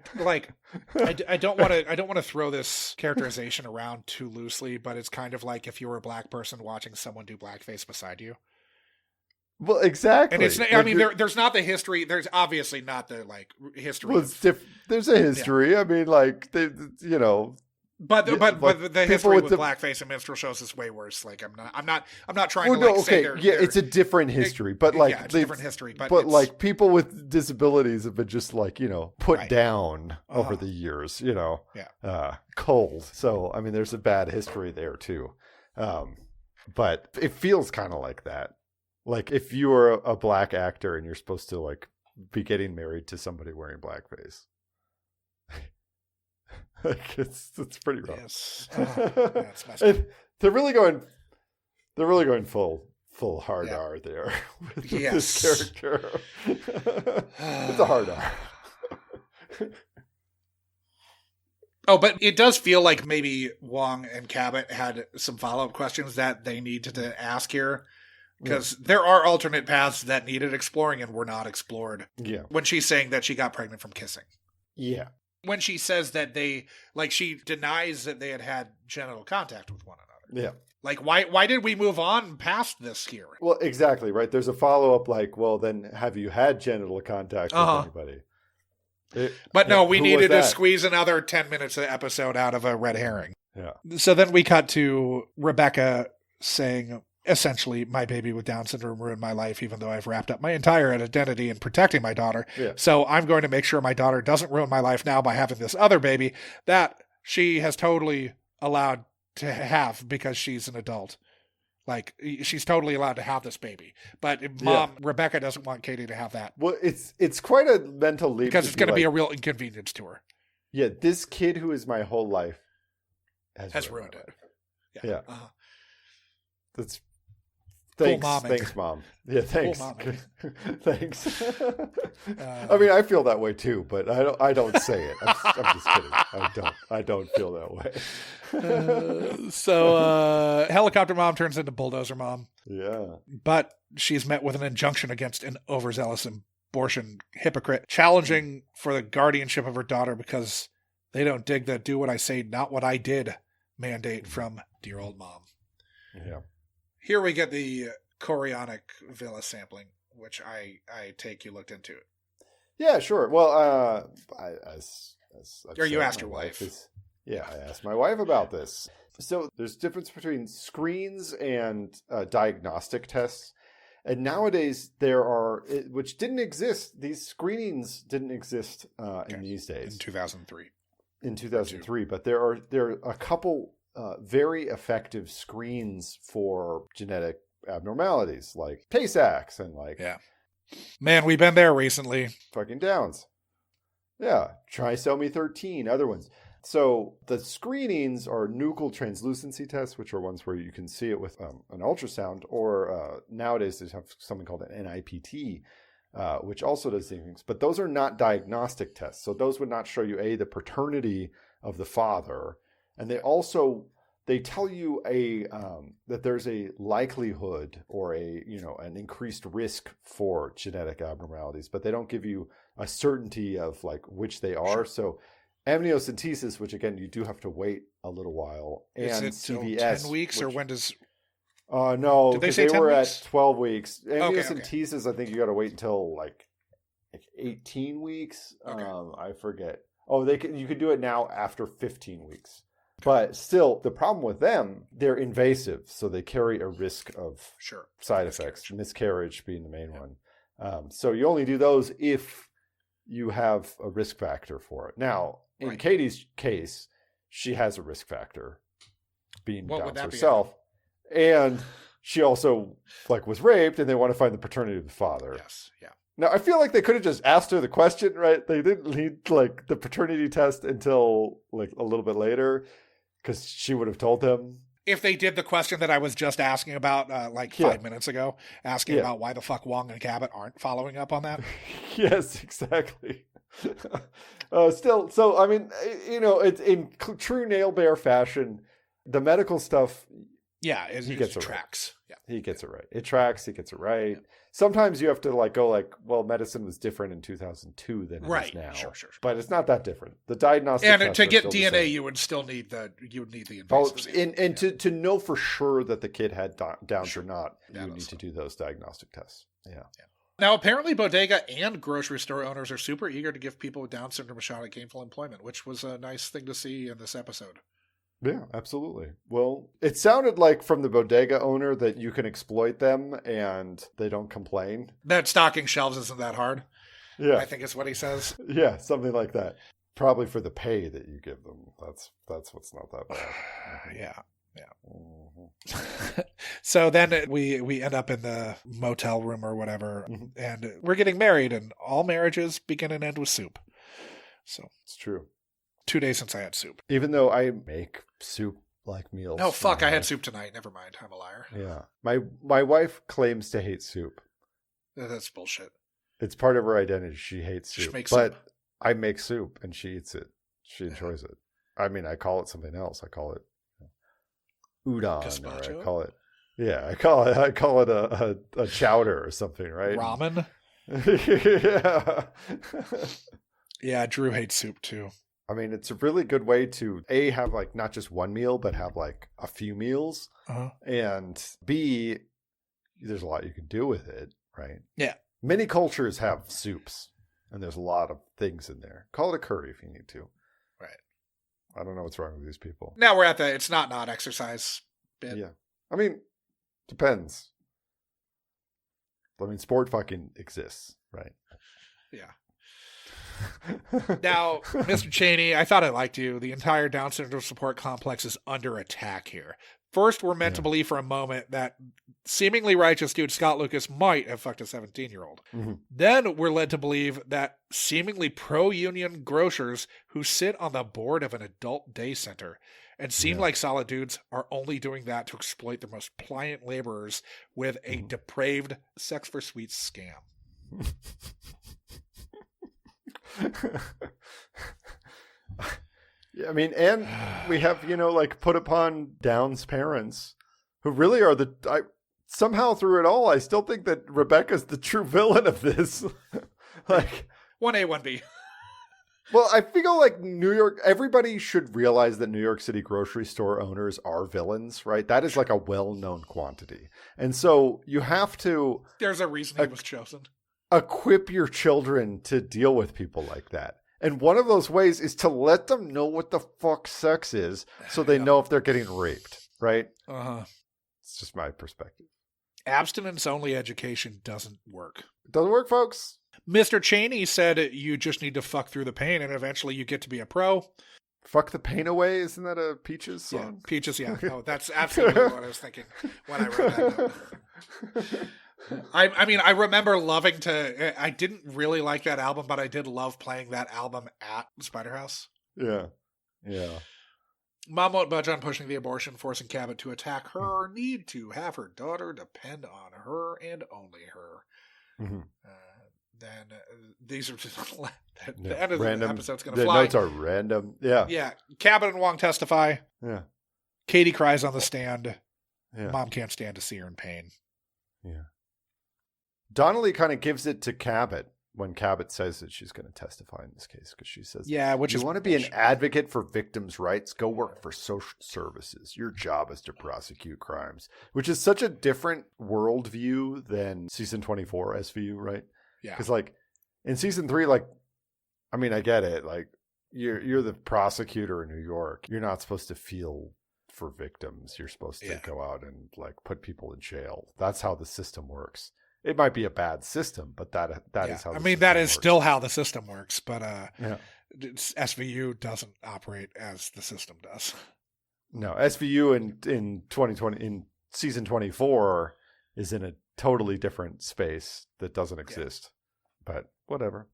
don't want to throw this characterization around too loosely, but it's kind of like if you were a black person watching someone do blackface beside you. Well, exactly. And it's like, there's not the history. There's obviously not the history. Well, there's a history. Yeah. I mean, like But the history with blackface and minstrel shows is way worse. Like I'm not trying to say it's a different history, but like it's a different history. But like people with disabilities have been just put down over the years. Cold. So I mean, there's a bad history there too. But it feels kind of like that. Like if you are a black actor and you're supposed to be getting married to somebody wearing blackface. It's pretty rough. Yes. That's messed up. They're really going full hard R there with this character. It's a hard R. Oh, but it does feel like maybe Wong and Cabot had some follow-up questions that they needed to ask here. Because there are alternate paths that needed exploring and were not explored. Yeah. When she's saying that she got pregnant from kissing. Yeah. When she says that she denies that they had genital contact with one another. Yeah. Like, why did we move on past this here? Well, exactly, right? There's a follow-up well, then have you had genital contact with anybody? But no, we needed to squeeze another 10 minutes of the episode out of a red herring. Yeah. So then we cut to Rebecca saying, essentially, my baby with Down syndrome ruined my life, even though I've wrapped up my entire identity in protecting my daughter. Yeah. So I'm going to make sure my daughter doesn't ruin my life now by having this other baby that she has totally allowed to have because she's an adult. Like, she's totally allowed to have this baby. But Rebecca doesn't want Katie to have that. Well, it's quite a mental leap. Because it's going to be a real inconvenience to her. Yeah, this kid who is my whole life has ruined it. Yeah. That's Thanks, cool thanks, Mom. Yeah, thanks. Cool, thanks. I mean, I feel that way too, but I don't say it. I'm just kidding. I don't feel that way. So helicopter mom turns into bulldozer mom. Yeah. But she's met with an injunction against an overzealous abortion hypocrite, challenging for the guardianship of her daughter because they don't dig the "do what I say, not what I did" mandate from dear old mom. Yeah. Here we get the chorionic villa sampling, which I take you looked into it. Yeah, sure. Well, you asked your wife. I asked my wife about this. So there's difference between screens and diagnostic tests. And nowadays there are, which didn't exist, these screenings didn't exist in these days. In 2003. In 2003, but there are a couple very effective screens for genetic abnormalities like Tay-Sachs and Man, we've been there recently. Fucking Downs. Yeah, trisomy 13, other ones. So the screenings are nuchal translucency tests, which are ones where you can see it with an ultrasound, or nowadays they have something called an NIPT, which also does these things. But those are not diagnostic tests. So those would not show you, the paternity of the father. And they tell you that there's a likelihood or an increased risk for genetic abnormalities, but they don't give you a certainty of which they are. Sure. So amniocentesis, which again you do have to wait a little while, and is it CVS, 10 weeks or when does? No, because they were at 12 weeks. Amniocentesis, Okay. I think you got to wait until like 18 weeks. Okay. I forget. Oh, you could do it now after 15 weeks. But still, the problem with them, they're invasive, so they carry a risk of side effects, miscarriage being the main one. So you only do those if you have a risk factor for it. Now, in Katie's case, she has a risk factor, being Downs herself, and she also was raped, and they want to find the paternity of the father. Yes, yeah. Now, I feel like they could have just asked her the question, right? They didn't need the paternity test until a little bit later, because she would have told them. If they did the question that I was just asking about 5 minutes ago, asking about why the fuck Wong and Cabot aren't following up on that. Yes, exactly. Still, so, I mean, it's in true nail bear fashion. The medical stuff. Yeah, he gets it tracks. Right. Yeah. He gets it right. It tracks. He gets it right. Yeah. Sometimes you have to go well, medicine was different in 2002 than it is now. Sure. But it's not that different. The diagnostic and to get DNA, you would still need the invasive. And to know for sure that the kid had Downs or not, you need to do those diagnostic tests. Yeah. Now, apparently, bodega and grocery store owners are super eager to give people with Down syndrome a shot at gainful employment, which was a nice thing to see in this episode. Yeah, absolutely. Well, it sounded like from the bodega owner that you can exploit them and they don't complain. That stocking shelves isn't that hard. Yeah. I think is what he says. Yeah, something like that. Probably for the pay that you give them. That's what's not that bad. Yeah. Mm-hmm. So then we end up in the motel room or whatever, and we're getting married, and all marriages begin and end with soup. So it's true. 2 days since I had soup. Even though I make soup meals. Oh, fuck, I had soup tonight. Never mind. I'm a liar. Yeah. My wife claims to hate soup. That's bullshit. It's part of her identity. She hates soup. Soup. I make soup and she eats it. She enjoys it. I mean, I call it something else. I call it udon. Gazpacho? Or I call it a chowder or something, right? Ramen? Yeah. Yeah, Drew hates soup too. I mean, it's a really good way to A, have not just one meal, but have a few meals. Uh-huh. And B, there's a lot you can do with it, right? Yeah. Many cultures have soups, and there's a lot of things in there. Call it a curry if you need to. Right. I don't know what's wrong with these people. Now we're at the it's not exercise bit. Yeah. I mean, depends. I mean, sport fucking exists, right? Yeah. Now, Mr. Cheney, I thought I liked you. The entire Down syndrome support complex is under attack here. First, we're meant to believe for a moment that seemingly righteous dude Scott Lucas might have fucked a 17-year-old. Mm-hmm. Then we're led to believe that seemingly pro-union grocers who sit on the board of an adult day center and seem like solid dudes are only doing that to exploit the most pliant laborers with a depraved sex for sweets scam. Yeah, I mean, and we have, put upon Down's parents who really are somehow through it all, I still think that Rebecca's the true villain of this. 1A, 1B. Well, I feel like everybody should realize that New York City grocery store owners are villains, right? That is a well-known quantity. And so you have to... There's a reason he was chosen. Equip your children to deal with people like that. And one of those ways is to let them know what the fuck sex is so they know if they're getting raped, right? Uh-huh. It's just my perspective. Abstinence-only education doesn't work. It doesn't work, folks. Mr. Cheney said you just need to fuck through the pain and eventually you get to be a pro. Fuck the pain away? Isn't that a Peaches song? Yeah, Peaches, yeah. Oh, that's absolutely what I was thinking when I wrote that down. I mean, I remember loving I didn't really like that album, but I did love playing that album at Spider House. Yeah. Yeah. Mom won't budge on pushing the abortion, forcing Cabot to attack her need to have her daughter depend on her and only her. Mm-hmm. Then these are just the end of the episode's going to the fly. The notes are random. Yeah. Yeah. Cabot and Wong testify. Yeah. Katie cries on the stand. Yeah. Mom can't stand to see her in pain. Yeah. Donnelly kind of gives it to Cabot when Cabot says that she's going to testify in this case, because she says, which you want to be an advocate for victims' rights? Go work for social services. Your job is to prosecute crimes, which is such a different worldview than season 24 SVU, right? Yeah. Because in season 3, I mean, I get it. you're the prosecutor in New York. You're not supposed to feel for victims. You're supposed to go out and like put people in jail. That's how the system works. It might be a bad system, but that is how. That is still how the system works. But SVU doesn't operate as the system does. No, SVU in 2020 in season 24 is in a totally different space that doesn't exist. But whatever.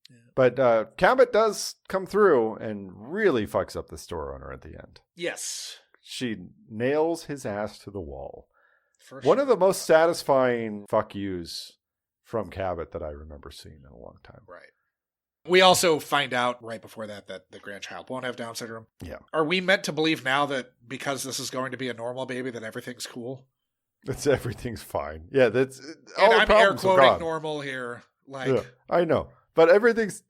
Yeah. But Cabot does come through and really fucks up the store owner at the end. Yes. She nails his ass to the wall. One of the most satisfying fuck yous from Cabot that I remember seeing in a long time. Right. We also find out right before that the grandchild won't have Down syndrome. Yeah. Are we meant to believe now that because this is going to be a normal baby that everything's cool? Everything's fine. Yeah, that's all. And I'm air quoting normal here. I know. But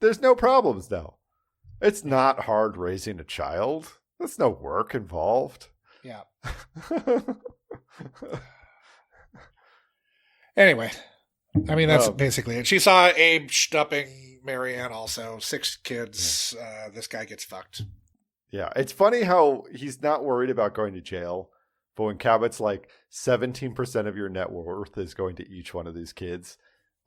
there's no problems now. It's not hard raising a child. There's no work involved. Yeah. Anyway, I mean, that's basically it. She saw Abe stupping Marianne also. 6 kids. Yeah. This guy gets fucked. Yeah. It's funny how he's not worried about going to jail, but when Cabot's like 17% of your net worth is going to each one of these kids.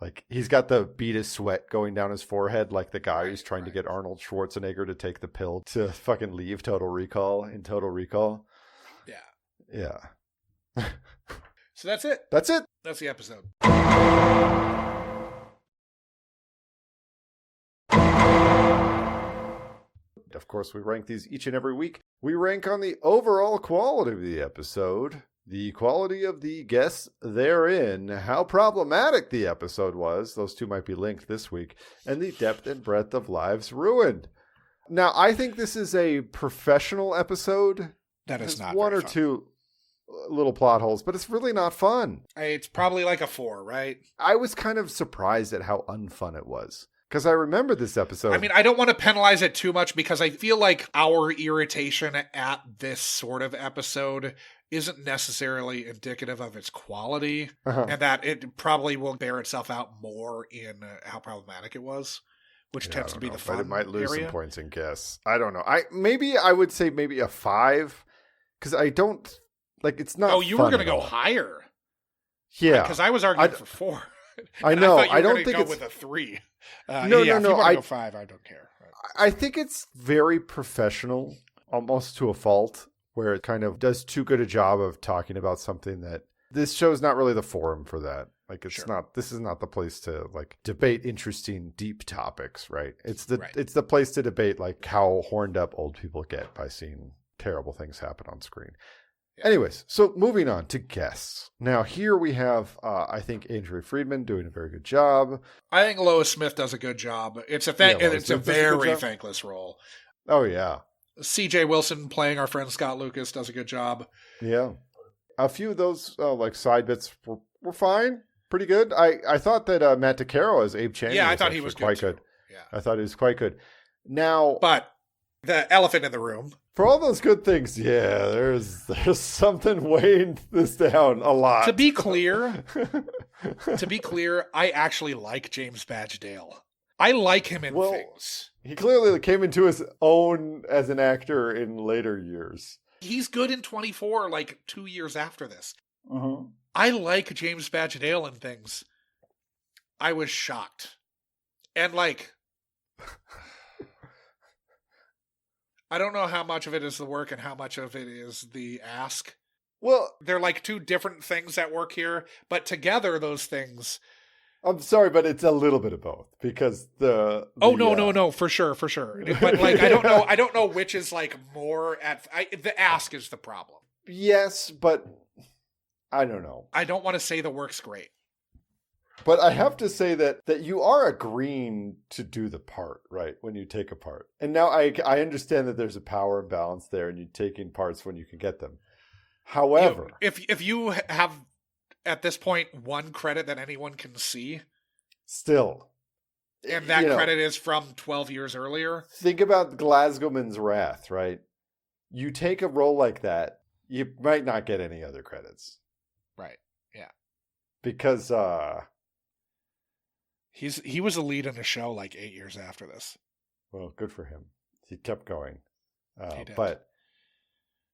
Like, he's got the bead of sweat going down his forehead like the guy who's trying to get Arnold Schwarzenegger to take the pill to fucking leave Total Recall in Total Recall. Yeah. Yeah. So that's it. That's it. That's the episode. Of course, we rank these each and every week. We rank on the overall quality of the episode, the quality of the guests therein, how problematic the episode was. Those two might be linked this week. And the depth and breadth of lives ruined. Now, I think this is a professional episode. That is not one or fun. Two little plot holes, but it's really not fun. It's probably like a 4, right? I was kind of surprised at how unfun it was. Because I remember this episode. I mean, I don't want to penalize it too much because I feel like our irritation at this sort of episode isn't necessarily indicative of its quality, and that it probably will bear itself out more in how problematic it was, which tends to be the fun but it might lose area. Some points in guess. I don't know. I would say maybe a 5 because I don't like it's not. Oh, you were going to go higher. Yeah, because I was arguing for 4. I know. I don't think it's with a 3. No. If you want to go 5, I don't care. I think it's very professional, almost to a fault, where it kind of does too good a job of talking about something that this show's not really the forum for that. Like it's not. This is not the place to like debate interesting, deep topics, right? It's the place to debate like how horned up old people get by seeing terrible things happen on screen. Anyways, so moving on to guests. Now here we have, I think, Andrew Friedman doing a very good job. I think Lois Smith does a good job. It's a very thankless role. Oh yeah. C.J. Wilson playing our friend Scott Lucas does a good job. Yeah, a few of those like side bits were fine, pretty good. I thought that Matt DeCaro as Abe Chaney. Yeah, I thought he was quite good. Yeah, I thought he was quite good. Now, but the elephant in the room. For all those good things, there's something weighing this down a lot. To be clear, I actually like James Badge Dale. I like him in things. He clearly came into his own as an actor in later years. He's good in 24, like 2 years after this. Uh-huh. I like James Badge Dale in things. I was shocked. And like... I don't know how much of it is the work and how much of it is the ask. Well, they're like 2 different things at work here, but together those things. I'm sorry, but it's a little bit of both because the no, for sure. But like, I don't know which is like more the ask is the problem. Yes, but I don't know. I don't want to say the work's great. But I have to say that you are agreeing to do the part, right, when you take a part. And now I understand that there's a power imbalance there and you're taking parts when you can get them. However... If you have, at this point, one credit that anyone can see... Still. And that credit is from 12 years earlier... Think about Glasgowman's Wrath, right? You take a role like that, you might not get any other credits. Right, yeah. Because... He was a lead in a show like 8 years after this. Well, good for him. He kept going. He did. But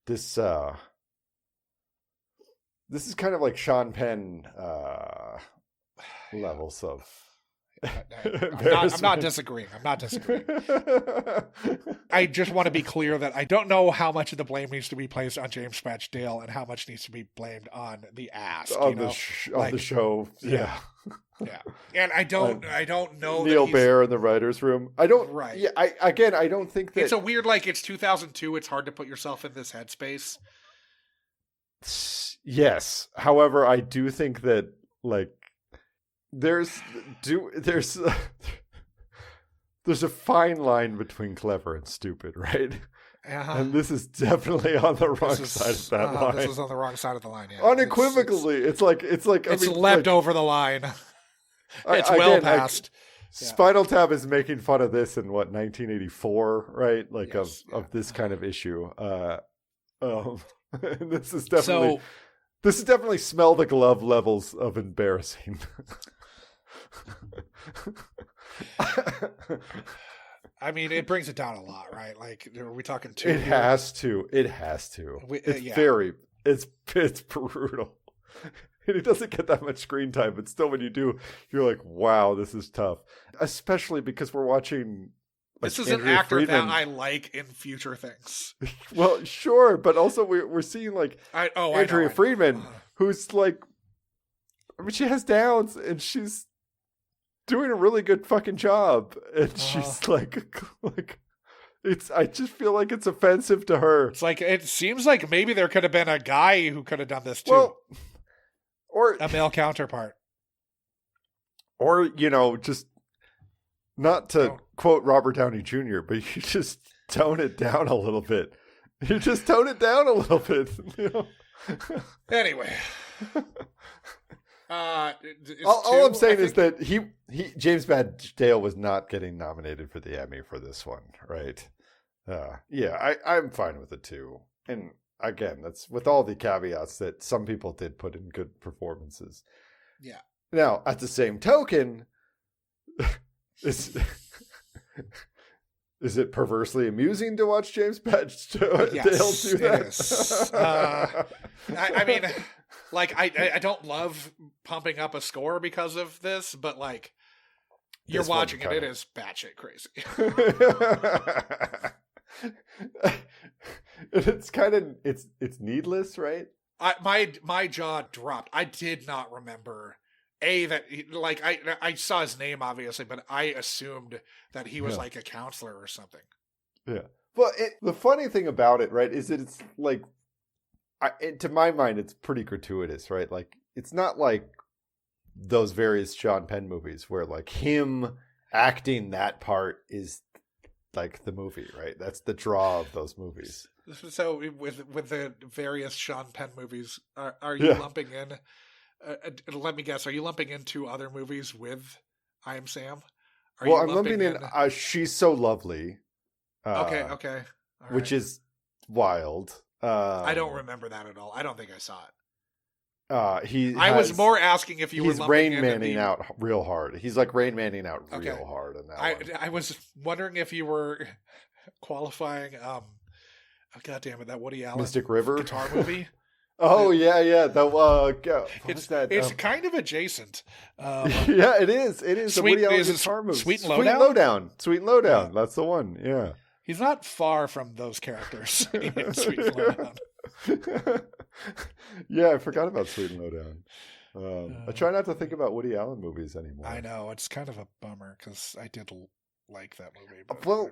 this is kind of like Sean Penn levels of I'm not disagreeing. I just want to be clear that I don't know how much of the blame needs to be placed on James Patch Dale and how much needs to be blamed on the ask. On the show. Yeah. Yeah. And I don't know Neil that Baer in the writer's room. I don't. Right. Yeah. I don't think that it's a weird, like, it's 2002. It's hard to put yourself in this headspace. Yes. However, I do think that, like, there's a fine line between clever and stupid, right? And this is definitely on the wrong side of that line. This is on the wrong side of the line. Yeah. Unequivocally, it's like it's leapt over the line. It's well past. Spinal Tap is making fun of this in 1984, right? Like of this kind of issue. This is definitely smell the glove levels of embarrassing. I mean, it brings it down a lot, right? Like, are we talking two? It has to. It's brutal. And it doesn't get that much screen time, but still, when you do, you're like, wow, this is tough. Especially because we're watching. This is an actor Friedman. That I like in future things. Well, sure, but also we're seeing like Andrea Friedman, who's like, I mean, she has Downs, and she's doing a really good fucking job, and she's like it's. I just feel like it's offensive to her. It's like, it seems like maybe there could have been a guy who could have done this too, or a male counterpart, or just not to quote Robert Downey Jr., but you just tone it down a little bit. Anyway. All I'm saying is that James Badge Dale was not getting nominated for the Emmy for this one, right? I'm fine with it too. And again, that's with all the caveats that some people did put in good performances. Yeah. Now, at the same token, is it perversely amusing to watch James Badge Dale do that? It is. I mean, like, I don't love pumping up a score because of this, but like, you're watching it, it is batshit crazy. It's kind of it's needless, right? My jaw dropped. I did not remember that I saw his name obviously, but I assumed that he was like a counselor or something. Yeah. Well, the funny thing about it, right, is that it's like, to my mind, it's pretty gratuitous, right? Like, it's not like those various Sean Penn movies where like him acting that part is like the movie, right? That's the draw of those movies. So with the various Sean Penn movies, are you lumping in? Let me guess. Are you lumping in two other movies with I Am Sam? I'm lumping in She's So Lovely. Okay. All which is wild. I don't remember that at all. I don't think I saw it. I was more asking if you were lumping Rain Manning out real hard. He's like Rain Manning out real hard in that one. I was wondering if you were qualifying. God damn it! That Woody Allen Mystic River guitar movie. Oh yeah. It's kind of adjacent. Yeah, it is. It is. The Woody Allen guitar movie. Sweet and Lowdown. Sweet and Lowdown. That's the one. Yeah. He's not far from those characters in Sweet and Lowdown. Yeah, I forgot about Sweet and Lowdown. I try not to think about Woody Allen movies anymore. I know, it's kind of a bummer because I did like that movie. But well,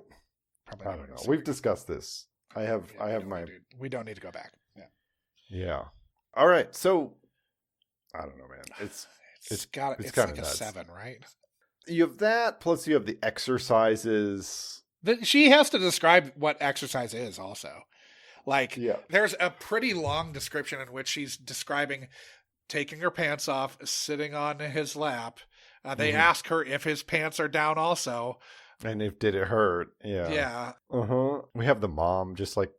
I don't know. We've discussed this. I have my. We don't need to go back. Yeah. Yeah. All right. So I don't know, man. It's like a nuts. 7, right? You have that, plus you have the exercises. She has to describe what exercise is also. Like, there's a pretty long description in which she's describing taking her pants off, sitting on his lap. They ask her if his pants are down also. And did it hurt? Yeah. Yeah. We have the mom just like,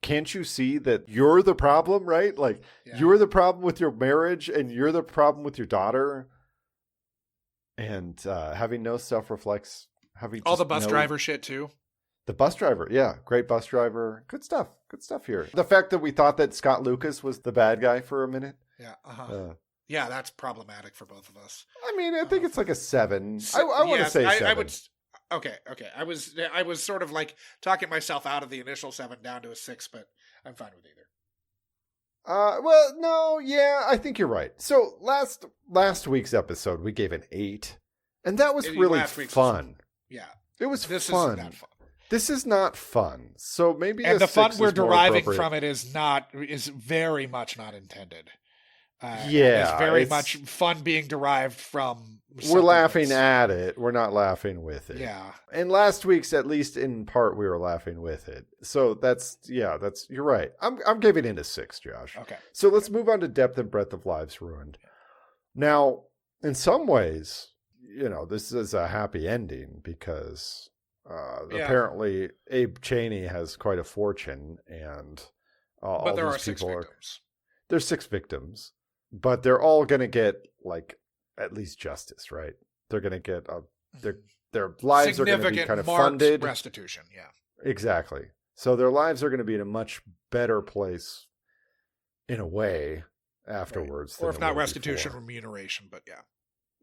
can't you see that you're the problem, right? Like, you're the problem with your marriage and you're the problem with your daughter. And having no self-reflex. All the bus driver shit too. The bus driver. Yeah. Great bus driver. Good stuff. Good stuff here. The fact that we thought that Scott Lucas was the bad guy for a minute. Yeah. Yeah, that's problematic for both of us. I mean, I think it's like a 7. I want to say 7. I would. Okay. I was sort of like talking myself out of the initial 7 down to a 6, but I'm fine with either. Well, no, yeah, I think you're right. So last week's episode, we gave an 8, and that was really fun. Yeah, it was this fun. Isn't that fun. This is not fun. So maybe and the fun we're deriving from it is very much not intended. It's very much fun being derived from. We're laughing at it. We're not laughing with it. Yeah. And last week's, at least in part, we were laughing with it. So that's you're right. I'm giving it a 6, Josh. Okay. So let's move on to depth and breadth of lives ruined. Now, in some ways, this is a happy ending because apparently Abe Cheney has quite a fortune, and but there are 6 victims. There's 6 victims, but they're all going to get like at least justice, right? They're going to get their lives are going to be kind of funded. Restitution, yeah. Exactly. So their lives are going to be in a much better place in a way afterwards. Right. Or if not restitution, remuneration, but yeah.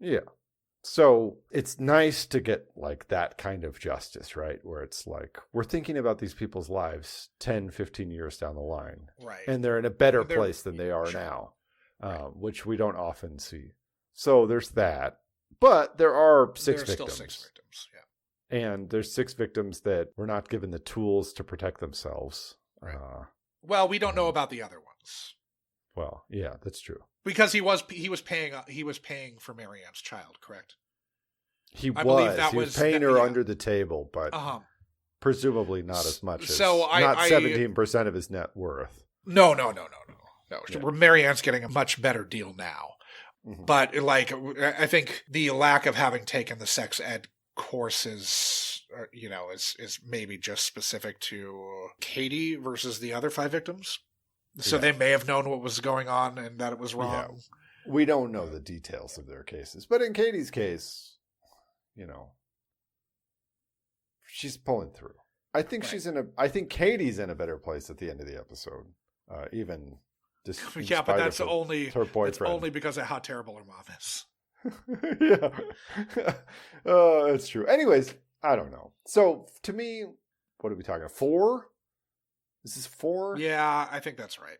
Yeah. So it's nice to get like that kind of justice, right? Where it's like, we're thinking about these people's lives 10, 15 years down the line. Right. And they're in a better place than they are now, which we don't often see. So there's that. But there are 6 victims. There's still 6 victims, yeah. And there's 6 victims that were not given the tools to protect themselves. Right. Well, we don't know about the other ones. Well, yeah, that's true. Because he was paying for Marianne's child, correct? He was paying her under the table, but presumably not as much as 17% of his net worth. No. Yeah. Marianne's getting a much better deal now. Mm-hmm. But I think the lack of having taken the sex ed courses, is maybe just specific to Katie versus the other 5 victims. So they may have known what was going on and that it was wrong. Yeah. We don't know the details of their cases, but in Katie's case, she's pulling through. I think I think Katie's in a better place at the end of the episode, even. Yeah, but that's only her boyfriend. That's only because of how terrible her mom is. Yeah, that's true. Anyways, I don't know. So to me, what are we talking? 4? Is this 4? Yeah, I think that's right.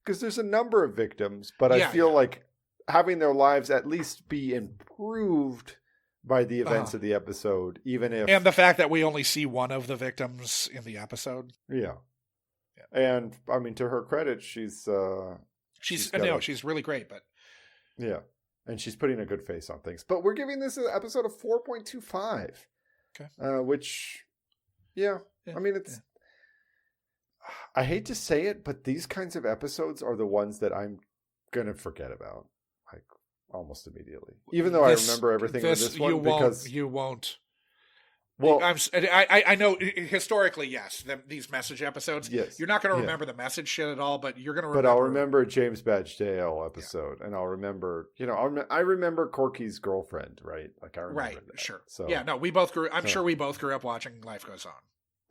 Because there's a number of victims, but I feel like having their lives at least be improved by the events of the episode, even if... And the fact that we only see one of the victims in the episode. Yeah. And, I mean, to her credit, she's really great, but... Yeah. And she's putting a good face on things. But we're giving this an episode of 4.25. Okay. Which, I mean, it's... I hate to say it, but these kinds of episodes are the ones that I'm going to forget about, like, almost immediately. Even though I remember everything with this one, because... You won't. Well, I know historically, yes, these message episodes. Yes, you're not going to remember the message shit at all, but you're going to remember. But I'll remember James Badge Dale episode, and I'll remember, I remember Corky's girlfriend, right? Like I remember that. Sure. So we both grew. I'm sure we both grew up watching Life Goes On.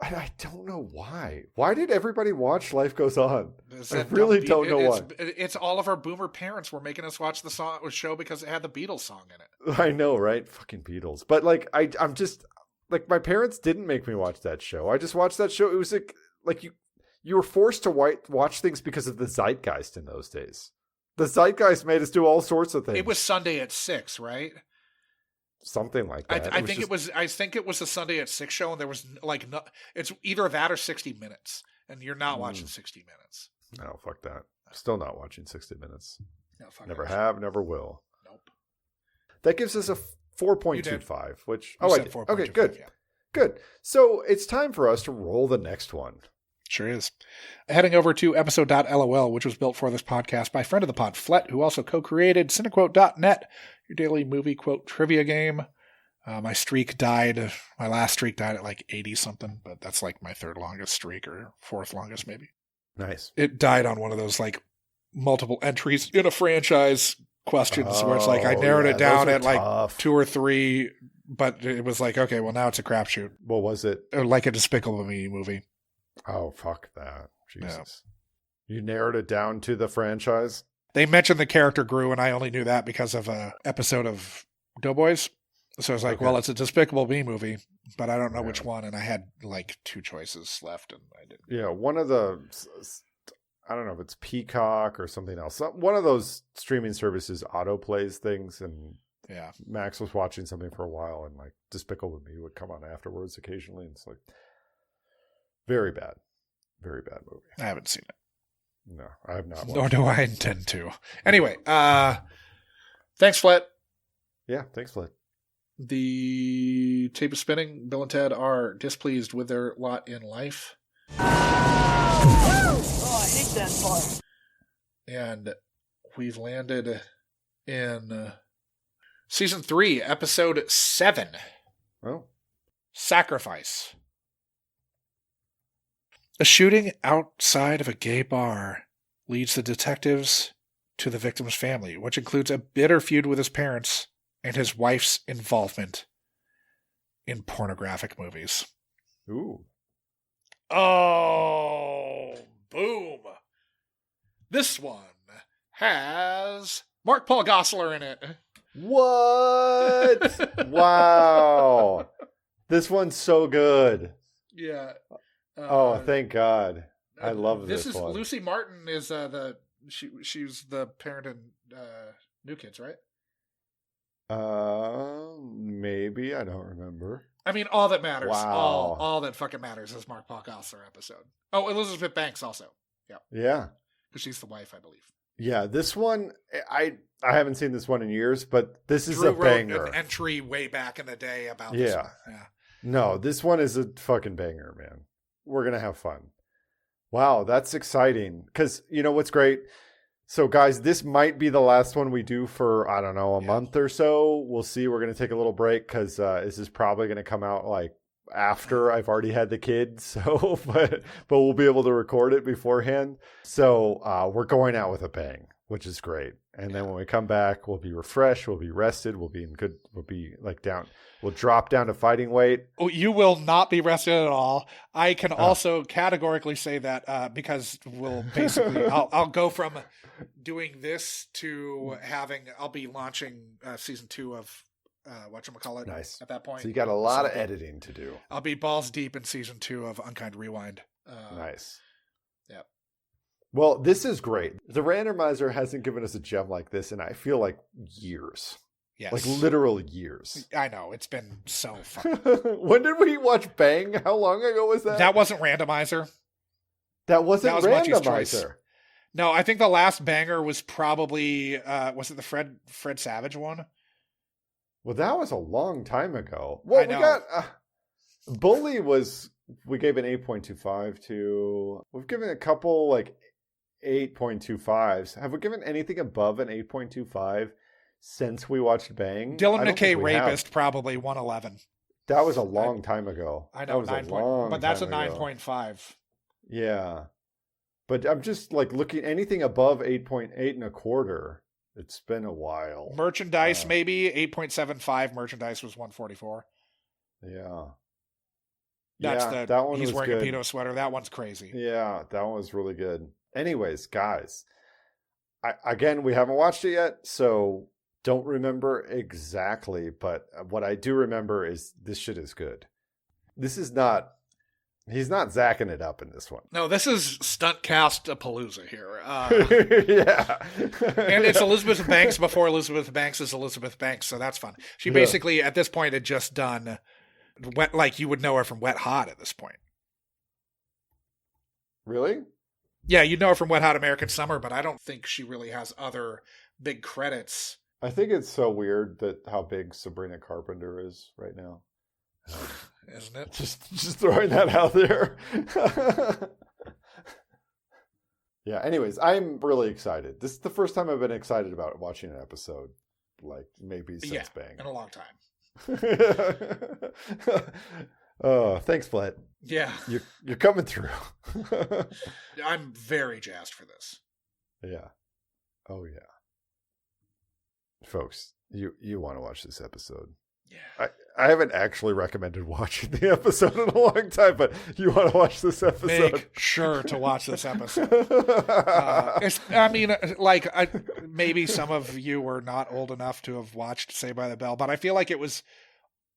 I don't know why. Why did everybody watch Life Goes On? I really don't know why. It's all of our boomer parents were making us watch the show because it had the Beatles song in it. I know, right? Fucking Beatles. But like, I'm just. Like, my parents didn't make me watch that show. I just watched that show. It was like you were forced to watch things because of the zeitgeist in those days. The zeitgeist made us do all sorts of things. It was Sunday at 6, right? Something like that. I think it was a Sunday at 6 show, and there was it's either that or 60 Minutes, and you're not watching 60 Minutes. No, fuck that. Still not watching 60 Minutes. No, fuck never have, never will. Nope. That gives us a 4.25, which... I did. Okay, good. Yeah. Good. So it's time for us to roll the next one. Sure is. Heading over to episode.lol, which was built for this podcast by friend of the pod, Flet, who also co-created cinequote.net, your daily movie quote trivia game. My last streak died at like 80-something, but that's like my 3rd longest streak, or 4th longest maybe. Nice. It died on one of those like multiple entries in a franchise questions where it's like I Oh, narrowed yeah, it down those are at like tough. 2 or 3, but it was like, okay, well now it's a crapshoot. What was it? Or like a Despicable Me movie. Oh, fuck that. Jesus. You narrowed it down to the franchise? They mentioned the character Gru, and I only knew that because of a episode of Doughboys. So I was like, Okay. well, it's a Despicable Me movie, but I don't know Yeah. which one. And I had like 2 choices left, and I didn't. Yeah, one of the, I don't know if it's Peacock or something else. One of those streaming services autoplays things, and Yeah. Max was watching something for a while, and like Despicable Me would come on afterwards occasionally, and it's like very bad movie. I haven't seen it. No, I have not watched Nor it. do I intend to. Anyway, thanks, Flet. Yeah, thanks, Flint. The tape is spinning. Bill and Ted are displeased with their lot in life. Oh, I hate that part. And we've landed in season 3, episode 7, Oh, Sacrifice. A shooting outside of a gay bar leads the detectives to the victim's family, which includes a bitter feud with his parents and his wife's involvement in pornographic movies. ooh. Oh, boom. This one has Mark Paul Gosselaar in it. What? Wow. This one's so good. Yeah. Oh, thank God. I love this is one. Lucy Martin is she's the parent in New Kids, right? Maybe. I don't remember. I mean, all that matters, Wow. all that fucking matters is Mark Paul Gosselaar episode. Oh, Elizabeth Banks also. Yeah. Because she's the wife, I believe. Yeah, this one, I haven't seen this one in years, but this is Drew a wrote banger. an entry way back in the day about this Yeah. one. Yeah. No, this one is a fucking banger, man. We're going to have fun. Wow, that's exciting. Because you know what's great? So, guys, this might be the last one we do for, I don't know, a month or so. We'll see. We're going to take a little break because this is probably going to come out like after I've already had the kids. So, but we'll be able to record it beforehand. So, we're going out with a bang, which is great. And then when we come back, we'll be refreshed. We'll be rested. We'll be in good. We'll be like down. We'll drop down to fighting weight. Oh, you will not be rested at all. I can also categorically say that because we'll basically, I'll go from doing this to I'll be launching season 2 of whatchamacallit Nice. at that point. So you got a lot of editing to do. I'll be balls deep in season 2 of Unkind Rewind. Nice. Yep. Well, this is great. The randomizer hasn't given us a gem like this in, I feel like, years. Yes. Like literal years. I know. It's been so fun. When did we watch Bang? How long ago was that? That wasn't randomizer. That wasn't that was Munchy's choice. randomizer. No, I think the last banger was probably, was it the Fred Savage one? Well, that was a long time ago. Well, I we know. got Bully was, we gave an 8.25 to, we've given a couple like 8.25s. Have we given anything above an 8.25 since we watched Bang? Dylan I don't McKay think we have. Rapist, probably 111. That was a long time ago. I That know, was a 9 long but that's a time ago. 9.5. Yeah. But I'm just like looking anything above 8.8 and a quarter. It's been a while. Merchandise, maybe 8.75. Merchandise was 144. Yeah. That's yeah, that one he's was wearing good. a Pito sweater. That one's crazy. Yeah, that one was really good. Anyways, guys, again, we haven't watched it yet, so don't remember exactly. But what I do remember is this shit is good. This is not. He's not zacking it up in this one. No, this is stunt cast Palooza here. Yeah. And it's Elizabeth Banks before Elizabeth Banks is Elizabeth Banks, so that's fun. She basically, at this point, had just done wet, like you would know her from Wet Hot at this point. Really? Yeah, you'd know her from Wet Hot American Summer, but I don't think she really has other big credits. I think it's so weird that how big Sabrina Carpenter is right now. Isn't it? Just throwing that out there. Yeah, anyways, I'm really excited. This is the first time I've been excited about watching an episode, like maybe since Bang. In a long time. Oh, thanks, Flett. Yeah. You're coming through. I'm very jazzed for this. Yeah. Oh, yeah. folks, you want to watch this episode. Yeah. I haven't actually recommended watching the episode in a long time, but you want to watch this episode. Make sure to watch this episode. Maybe some of you were not old enough to have watched Saved by the Bell, but I feel like it was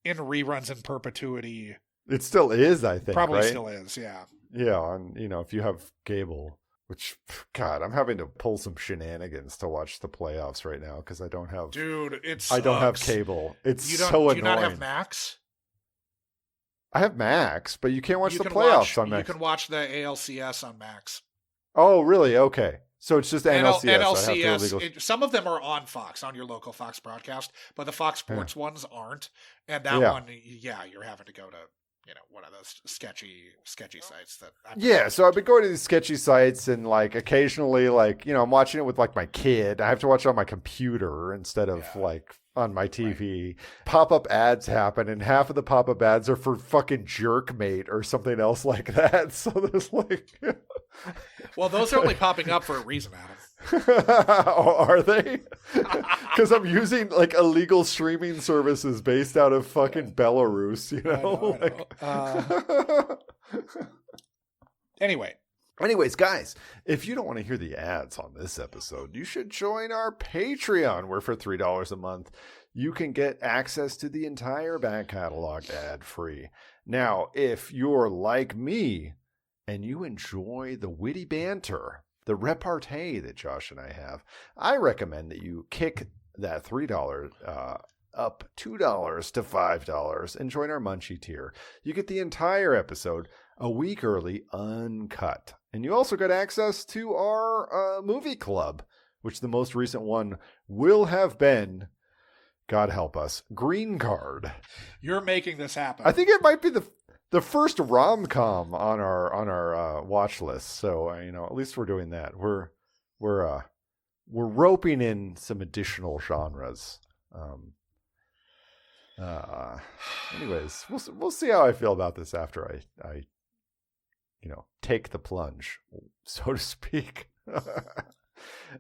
in reruns in perpetuity. It still is, I think. Probably right? still is, yeah. Yeah, and if you have cable, which, God, I'm having to pull some shenanigans to watch the playoffs right now because I don't have. Dude, I don't have cable. It's so annoying. Do you not have Max? I have Max, but you can't watch the playoffs on Max. You can watch the ALCS on Max. Oh, really? Okay. So it's just NLCS. NLCS. Some of them are on Fox, on your local Fox broadcast, but the Fox Sports ones aren't. And that one, you're having to go to one of those sketchy sites that. So I've been going to these sketchy sites, and occasionally, I'm watching it with my kid. I have to watch it on my computer instead of on my TV. Right. Pop-up ads happen, and half of the pop-up ads are for fucking Jerkmate or something else like that. So there's well, those are only popping up for a reason, Adam. Are they? Because I'm using illegal streaming services based out of fucking Belarus, Anyways, guys, if you don't want to hear the ads on this episode, you should join our Patreon, where for $3 a month, you can get access to the entire back catalog ad-free. Now, if you're like me and you enjoy the witty banter, the repartee that Josh and I have, I recommend that you kick that $3 up $2 to $5 and join our Munchy tier. You get the entire episode a week early, uncut. And you also get access to our movie club, which the most recent one will have been, God help us, Green Card. You're making this happen. I think it might be the first rom-com on our watch list. So at least we're doing that. We're roping in some additional genres. Anyways, we'll see how I feel about this after I take the plunge, so to speak.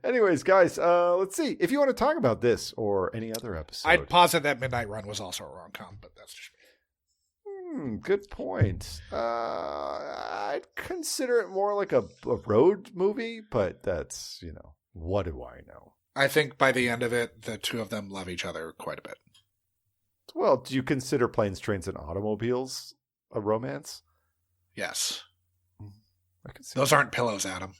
Anyways, guys, let's see. If you want to talk about this or any other episode, I'd posit that Midnight Run was also a rom-com, but that's just me. Good point. I'd consider it more like a road movie, but that's, what do I know? I think by the end of it, the two of them love each other quite a bit. Well, do you consider Planes, Trains, and Automobiles a romance? Yes. I can see those aren't pillows, Adam.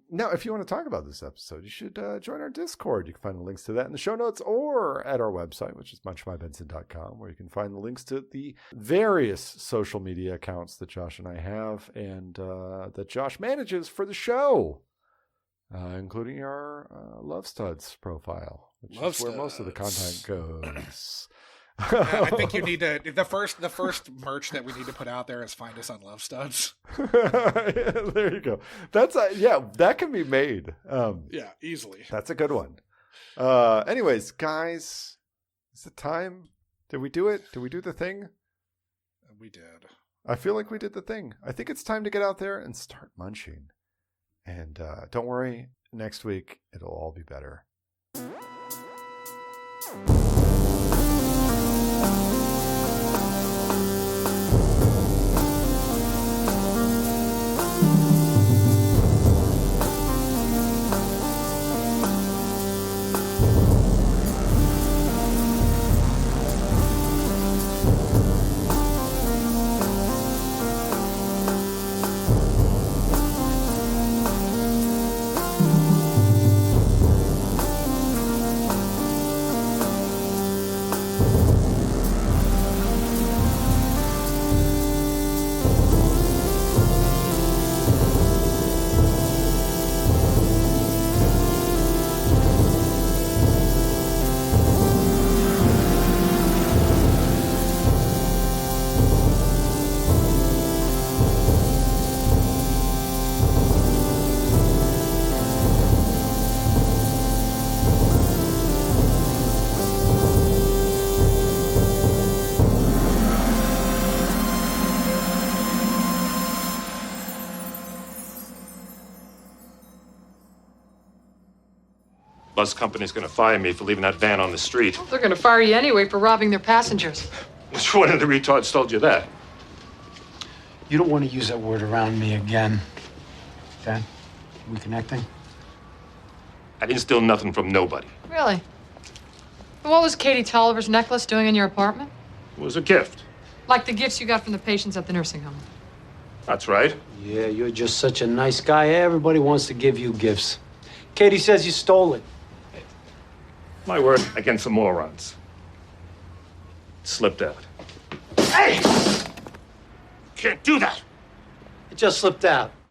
Now, if you want to talk about this episode, you should join our Discord. You can find the links to that in the show notes or at our website, which is munchmybenson.com, where you can find the links to the various social media accounts that Josh and I have and that Josh manages for the show, including our Love Studs profile, which is where most of the content goes. I think you need to. The first merch that we need to put out there is find us on Love Studs. There you go. That's that can be made. Easily. That's a good one. Anyways, guys, is it time? Did we do it? Did we do the thing? We did. I feel like we did the thing. I think it's time to get out there and start munching. And don't worry, next week it'll all be better. Bus company's gonna fire me for leaving that van on the street. They're gonna fire you anyway for robbing their passengers. Which one of the retards told you that? You don't want to use that word around me again. Dad, we connecting? I didn't steal nothing from nobody. Really? And what was Katie Tolliver's necklace doing in your apartment? It was a gift. Like the gifts you got from the patients at the nursing home. That's right. Yeah, you're just such a nice guy. Everybody wants to give you gifts. Katie says you stole it. My word against the morons. It slipped out. Hey! Can't do that. It just slipped out.